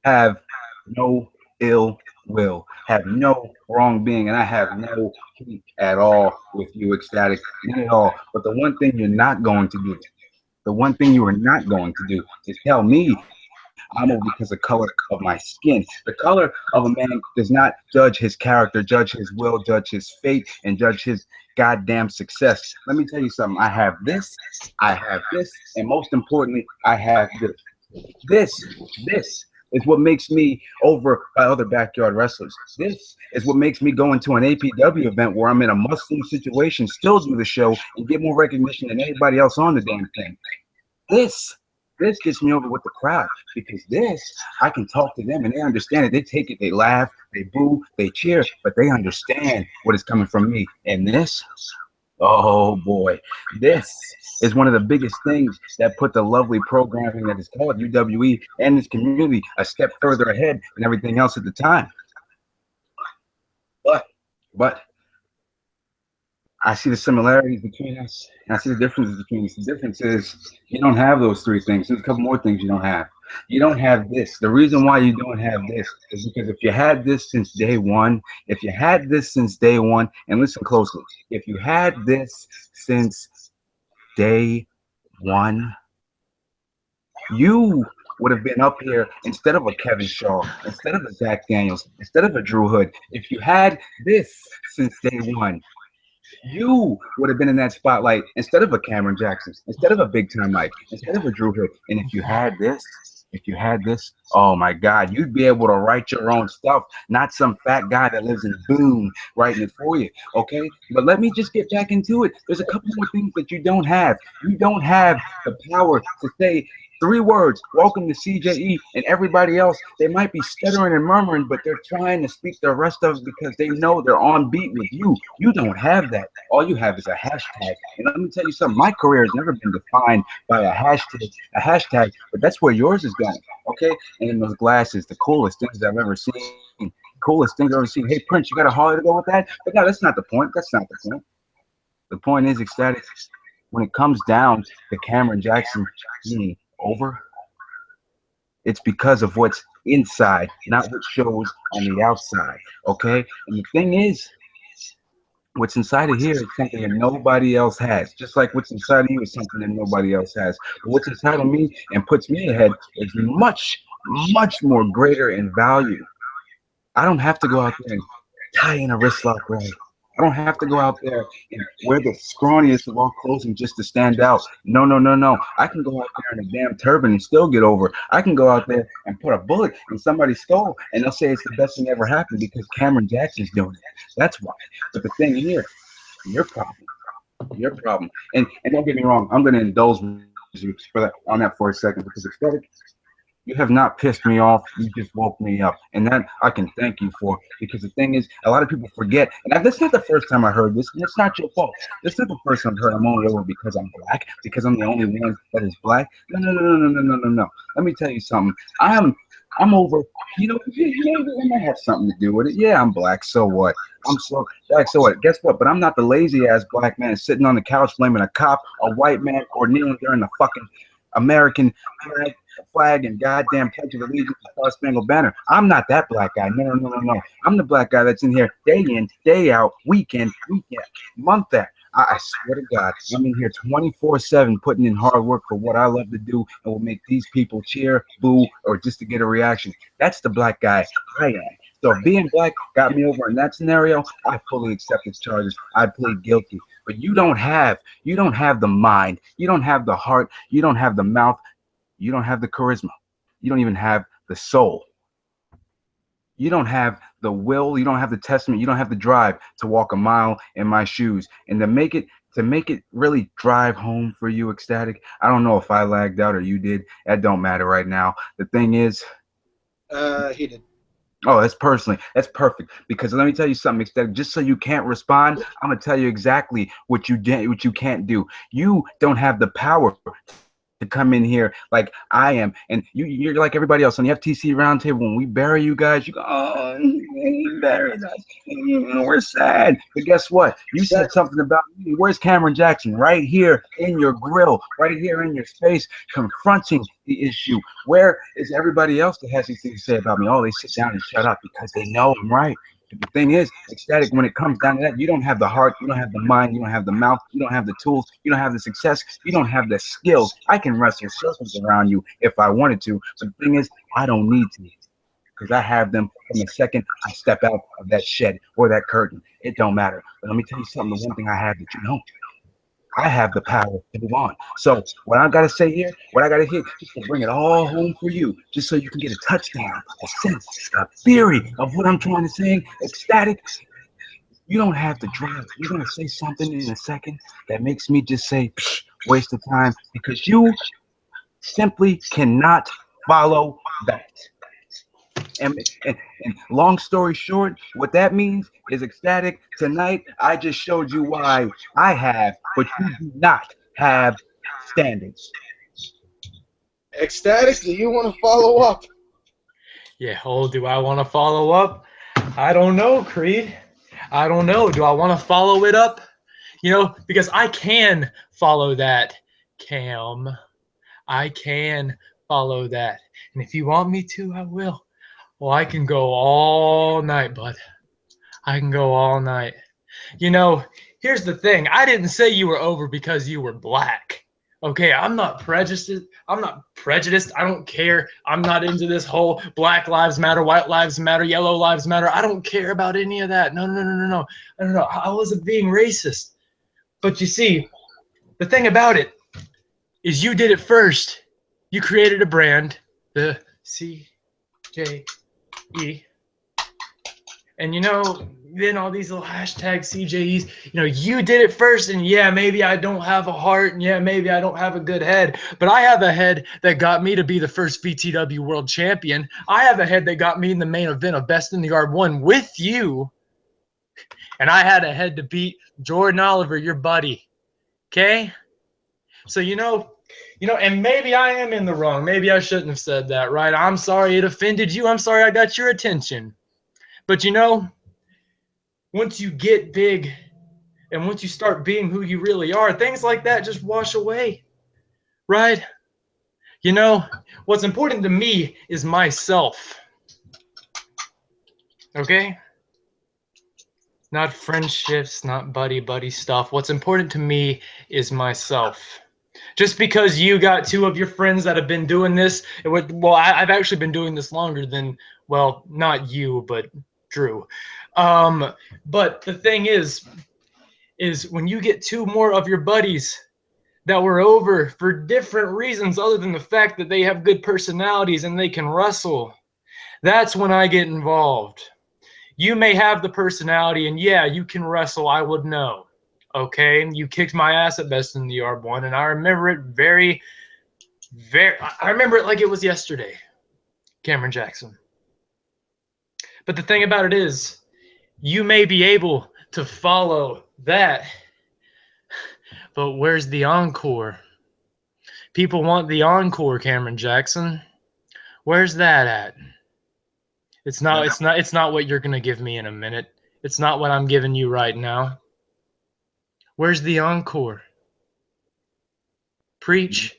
have no ill will, have no wrong being, and I have no heat at all with you, XStatic, not at all. But the one thing you're not going to do, the one thing you are not going to do is tell me I'm over because of the color of my skin. The color of a man does not judge his character, judge his will, judge his fate, and judge his goddamn success. Let me tell you something. I have this, and most importantly, I have this. This is what makes me over by other backyard wrestlers. This is what makes me go into an APW event where I'm in a must-win situation, still do the show, and get more recognition than anybody else on the damn thing. This gets me over with the crowd, because this, I can talk to them and they understand it. They take it, they laugh, they boo, they cheer, but they understand what is coming from me. And this, oh boy, this is one of the biggest things that put the lovely programming that is called UWE and this community a step further ahead than everything else at the time. But I see the similarities between us, and I see the differences between us. The difference is you don't have those three things. There's a couple more things you don't have. You don't have this. The reason why you don't have this is because if you had this since day one, and listen closely, if you had this since day one, you would have been up here instead of a Kevin Shaw, instead of a Zach Daniels, instead of a Drew Hood. If you had this since day one, you would have been in that spotlight instead of a Cameron Jackson, instead of a Big Time Mike, instead of a Drew Hood. And if you had this, oh my God, you'd be able to write your own stuff, not some fat guy that lives in Boone writing it for you. Okay, but let me just get back into it. There's a couple more things that you don't have. You don't have the power to say 3 words, welcome to CJE, and everybody else, they might be stuttering and murmuring, but they're trying to speak the rest of it because they know they're on beat with you. You don't have that. All you have is a hashtag. And let me tell you something, my career has never been defined by a hashtag, but that's where yours is going, okay? And in those glasses, the coolest things I've ever seen. Hey, Prince, you got a Harley to go with that? But no, that's not the point. The point is, XStatic, when it comes down to Cameron Jackson being over, it's because of what's inside, not what shows on the outside, okay? And the thing is, what's inside of here is something that nobody else has. Just like what's inside of you is something that nobody else has. But what's inside of me and puts me ahead is much, much more greater in value. I don't have to go out there and tie in a wrist lock right. I don't have to go out there and wear the scrawniest of all clothing just to stand out. No. I can go out there in a damn turban and still get over. I can go out there and put a bullet in somebody's skull and they'll say it's the best thing ever happened because Cameron Jackson's doing it. That's why. But the thing here, your problem. And don't get me wrong, I'm going to indulge you on that for a second because XStatic, you have not pissed me off. You just woke me up. And that I can thank you for. Because the thing is, a lot of people forget. And that's not the first time I heard this. And it's not your fault. It's not the first time I heard I'm only over because I'm black. Because I'm the only one that is black. No. Let me tell you something. I'm over. You know, it might have something to do with it. Yeah, I'm black. So what? I'm so black. So what? Guess what? But I'm not the lazy-ass black man sitting on the couch blaming a cop, a white man, or kneeling during the fucking American flag and goddamn Pledge of Allegiance and Star Spangled Banner. I'm not that black guy. No. I'm the black guy that's in here day in, day out, weekend, month that. I swear to God, I'm in here 24/7 putting in hard work for what I love to do and will make these people cheer, boo, or just to get a reaction. That's the black guy I am. So being black got me over in that scenario. I fully accept the charges. I plead guilty. But you don't have the mind. You don't have the heart. You don't have the mouth. You don't have the charisma. You don't even have the soul. You don't have the will. You don't have the testament. You don't have the drive to walk a mile in my shoes. And to make it really drive home for you, XStatic, I don't know if I lagged out or you did. That don't matter right now. The thing is, he did. Oh, that's perfect. Because let me tell you something, XStatic, just so you can't respond, I'm gonna tell you exactly what you can't do. You don't have the power to come in here like I am, and you're like everybody else on the FTC roundtable. When we bury you guys, you go, oh, he buried us. We're sad. But guess what? You said something about me. Where's Cameron Jackson? Right here in your grill, right here in your space, confronting the issue. Where is everybody else that has anything to say about me? Oh, they sit down and shut up because they know I'm right. The thing is, XStatic, when it comes down to that, you don't have the heart, you don't have the mind, you don't have the mouth, you don't have the tools, you don't have the success, you don't have the skills. I can wrestle circles around you if I wanted to, but the thing is, I don't need to because I have them from the second I step out of that shed or that curtain. It don't matter. But let me tell you something, the one thing I have that you don't. I have the power to move on. So what I got to say here, what I got to hit, just to bring it all home for you, just so you can get a touchdown, a sense, a theory of what I'm trying to say. XStatic, you don't have to drive. You're going to say something in a second that makes me just say, waste of time, because you simply cannot follow that. And long story short, what that means is, XStatic, tonight I just showed you why I have, but you do not have standards. XStatic, do you want to follow up? Yeah, do I want to follow up? I don't know, Crede. I don't know. Do I want to follow it up? You know, because I can follow that, Cam. I can follow that. And if you want me to, I will. Well, I can go all night, bud. I can go all night. You know, here's the thing. I didn't say you were over because you were black. Okay, I'm not prejudiced. I'm not prejudiced. I don't care. I'm not into this whole Black Lives Matter, White Lives Matter, Yellow Lives Matter. I don't care about any of that. No, no, no, no, no. No. I wasn't being racist. But you see, the thing about it is you did it first. You created a brand, the CJE. And, you know, then all these little hashtag CJEs, you know, you did it first. And yeah, maybe I don't have a heart. And yeah, maybe I don't have a good head. But I have a head that got me to be the first VTW world champion. I have a head that got me in the main event of Best in the Yard 1 with you. And I had a head to beat Jordan Oliver, your buddy. Okay? So, you know, and maybe I am in the wrong. Maybe I shouldn't have said that, right? I'm sorry it offended you. I'm sorry I got your attention. But, you know, once you get big and once you start being who you really are, things like that just wash away, right? You know, what's important to me is myself. Okay? Not friendships, not buddy stuff. What's important to me is myself. Just because you got two of your friends that have been doing this, well, I've actually been doing this longer than, well, not you, but Drew. But the thing is when you get two more of your buddies that were over for different reasons other than the fact that they have good personalities and they can wrestle, that's when I get involved. You may have the personality, and yeah, you can wrestle, I would know. Okay, you kicked my ass at Best in the Yard 1, and I remember it I remember it like it was yesterday, Cameron Jackson. But the thing about it is, you may be able to follow that, but where's the encore? People want the encore, Cameron Jackson. Where's that at? It's not what you're gonna give me in a minute. It's not what I'm giving you right now. Where's the encore? Preach.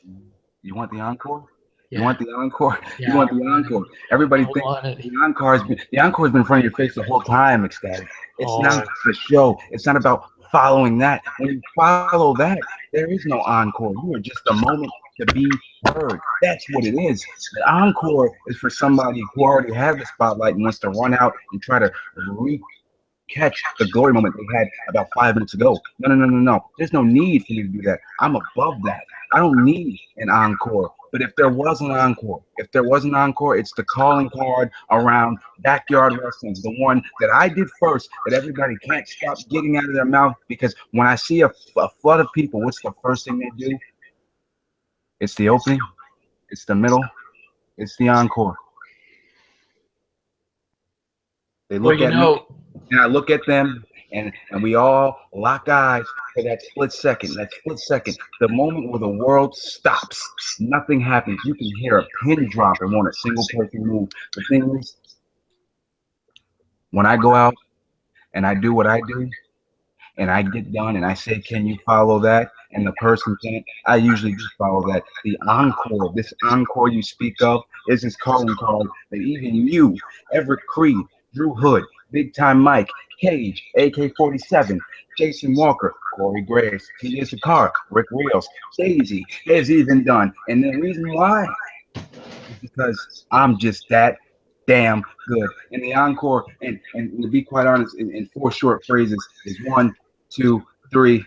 You want the encore? Yeah. You want the encore? Yeah, you want the encore? Everybody thinks the encore has been in front of your face the whole time, XStatic. It's not the show. It's not about following that. When you follow that, there is no encore. You are just a moment to be heard. That's what it is. The encore is for somebody who already has the spotlight and wants to run out and try to catch the glory moment they had about 5 minutes ago. No. There's no need for me to do that. I'm above that. I don't need an encore. But if there was an encore, it's the calling card around backyard wrestling, the one that I did first, that everybody can't stop getting out of their mouth, because when I see a flood of people, what's the first thing they do? It's the opening, it's the middle, it's the encore. They look at me, and I look at them, and we all lock eyes for that split second, the moment where the world stops. Nothing happens. You can hear a pin drop and want a single person move. The thing is, when I go out and I do what I do, and I get done and I say, can you follow that? And the person can't, I usually do follow that. The encore, this encore you speak of, is this calling card that even you, Everett, Crede, Drew Hood, Big Time Mike, Cage, AK-47, Jason Walker, Corey Graves, TJ Sakara, Rick Rios, Daisy has even done. And the reason why is because I'm just that damn good. And the encore, and to be quite honest, in 4 short phrases, is 1, 2, 3,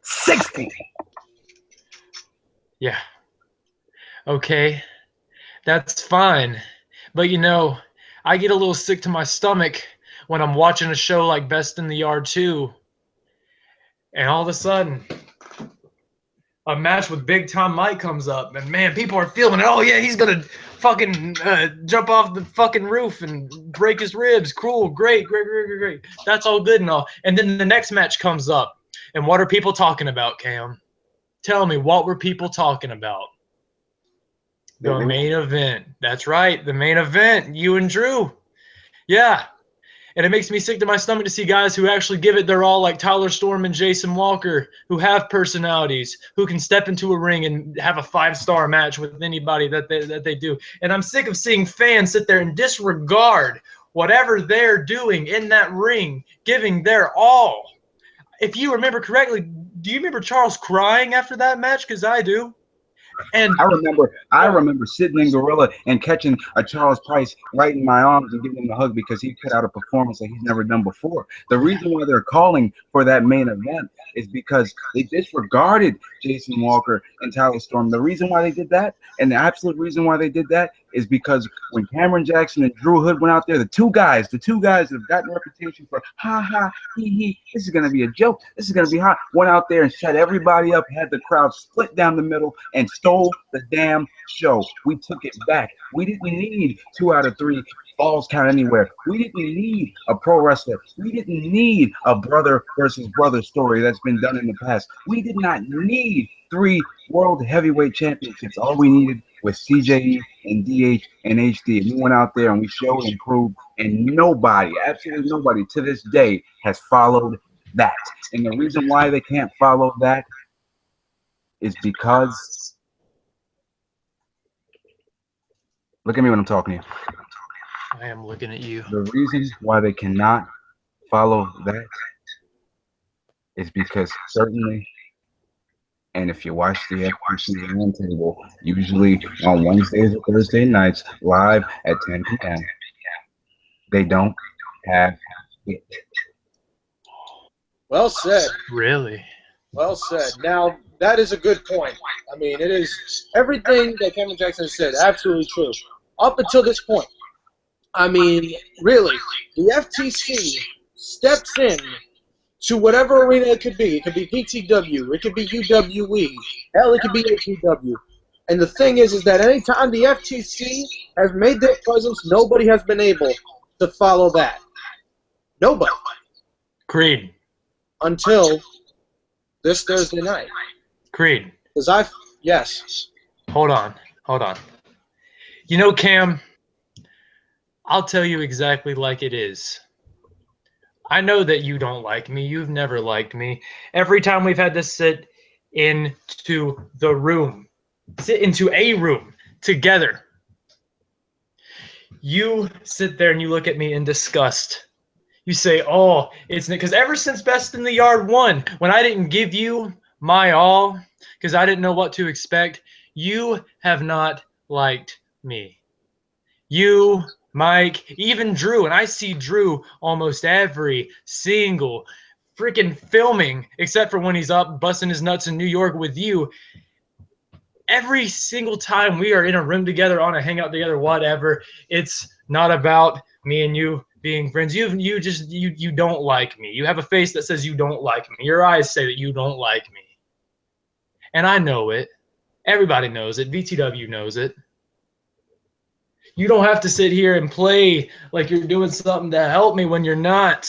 60. Yeah. Okay. That's fine. But you know, I get a little sick to my stomach when I'm watching a show like Best in the Yard 2, and all of a sudden a match with Big Time Mike comes up, and man, people are feeling it. Oh yeah, he's gonna fucking jump off the fucking roof and break his ribs. Cool, great. That's all good and all. And then the next match comes up, and what are people talking about, Cam? Tell me, what were people talking about? The main event. That's right, the main event. You and Drew. Yeah. And it makes me sick to my stomach to see guys who actually give it their all, like Tyler Storm and Jason Walker, who have personalities, who can step into a ring and have a 5-star match with anybody that they do. And I'm sick of seeing fans sit there and disregard whatever they're doing in that ring, giving their all. If you remember correctly, do you remember Charles crying after that match? Because I do. And I remember sitting in Gorilla and catching a Charles Price right in my arms and giving him a hug because he put out a performance that he's never done before. The reason why they're calling for that main event is because they disregarded Jason Walker and Tyler Storm. The reason why they did that, and the absolute reason why they did that, is because when Cameron Jackson and Drew Hood went out there, the two guys that have gotten a reputation for he, this is gonna be a joke, this is gonna be hot, went out there and shut everybody up, had the crowd split down the middle, and stole the damn show. We took it back. We didn't need 2 out of 3 falls count anywhere. We didn't need a pro wrestler. We didn't need a brother versus brother story that's been done in the past. We did not need 3 world heavyweight championships. All we needed was CJE and DH and HD. And we went out there and we showed and proved, and nobody, absolutely nobody to this day has followed that. And the reason why they can't follow that is because, look at me when I'm talking to you. I am looking at you. The reason why they cannot follow that is because certainly, and if you watch the FTC Roundtable, usually on Wednesdays or Thursday nights, live at 10 p.m., they don't have it. Well said. Really? Well said. Now, that is a good point. I mean, it is everything that Cameron Jackson said, absolutely true. Up until this point. I mean, really, the FTC steps in to whatever arena it could be. It could be PTW. It could be UWE. Hell, it could be APW. And the thing is that anytime the FTC has made their presence, nobody has been able to follow that. Nobody. Crede. Until this Thursday night. Crede. Yes. Hold on. You know, Cam, I'll tell you exactly like it is. I know that you don't like me. You've never liked me. Every time we've had to sit into a room together, you sit there and you look at me in disgust. You say, oh, it's because ever since Best in the Yard 1, when I didn't give you my all because I didn't know what to expect, you have not liked me. You, Mike, even Drew, and I see Drew almost every single freaking filming, except for when he's up busting his nuts in New York with you. Every single time we are in a room together, on a hangout together, whatever, it's not about me and you being friends. You don't like me. You have a face that says you don't like me. Your eyes say that you don't like me. And I know it. Everybody knows it. VTW knows it. You don't have to sit here and play like you're doing something to help me when you're not.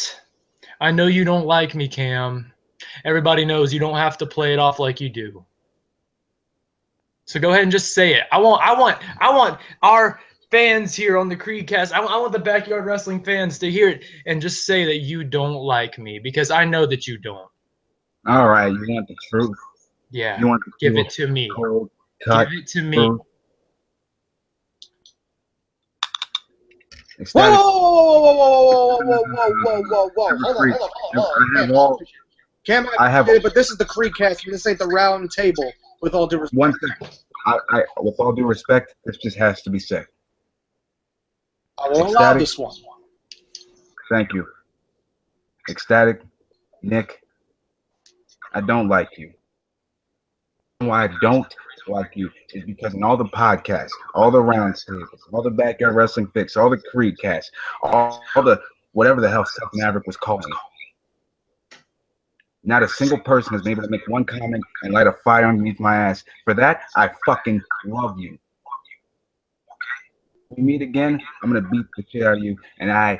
I know you don't like me, Cam. Everybody knows you don't have to play it off like you do. So go ahead and just say it. I want our fans here on the CredeCast. I want the Backyard Wrestling fans to hear it and just say that you don't like me, because I know that you don't. All right, you want the truth? Yeah. You want the Give truth? it to me. Cold cut. Give it to me. Truth. Whoa! Hold on. Cam, I have it, but this is the CredeCast, and this ain't the round table. With all due respect. One thing, I with all due respect, this just has to be said. I will allow this one. Thank you. XStatic, Nick, I don't like you. Why I don't like you is because in all the podcasts, all the round tables, all the Backyard Wrestling Fix, all the CredeCasts, all the whatever the hell Seth Maverick was calling it, not a single person has been able to make one comment and light a fire underneath my ass. For that, I fucking love you. When we meet again, I'm going to beat the shit out of you, and I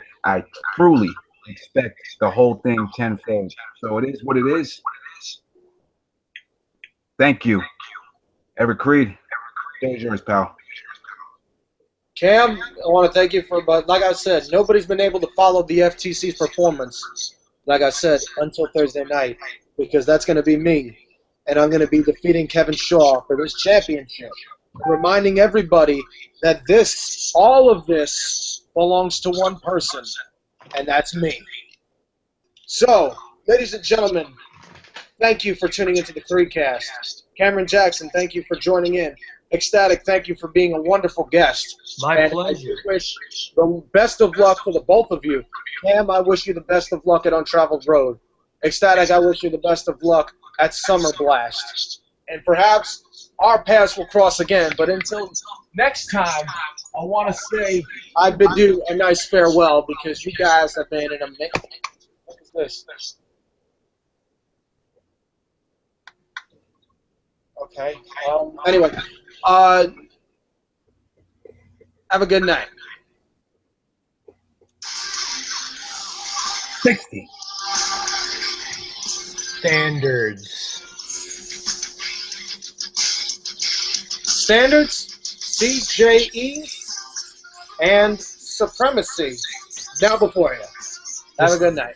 truly expect the whole thing tenfold. So it is what it is. Thank you. Everett Crede, stage yours, pal. Cam, I want to thank you for, but like I said, nobody's been able to follow the FTC's performance, like I said, until Thursday night, because that's going to be me, and I'm going to be defeating Kevin Shaw for this championship, reminding everybody that all of this belongs to one person, and that's me. So, ladies and gentlemen, thank you for tuning into the CredeCast. Cameron Jackson, thank you for joining in. XStatic, thank you for being a wonderful guest. My pleasure. I wish the best of luck to the both of you. Cam, I wish you the best of luck at Untraveled Road. XStatic, I wish you the best of luck at SummerBlast. And perhaps our paths will cross again, but until next time, I want to say I bid you a nice farewell because you guys have been an amazing... What is this? Okay. Anyway, have a good night. 60. Standards. Standards, CJE, and supremacy. Now before you. Have a good night.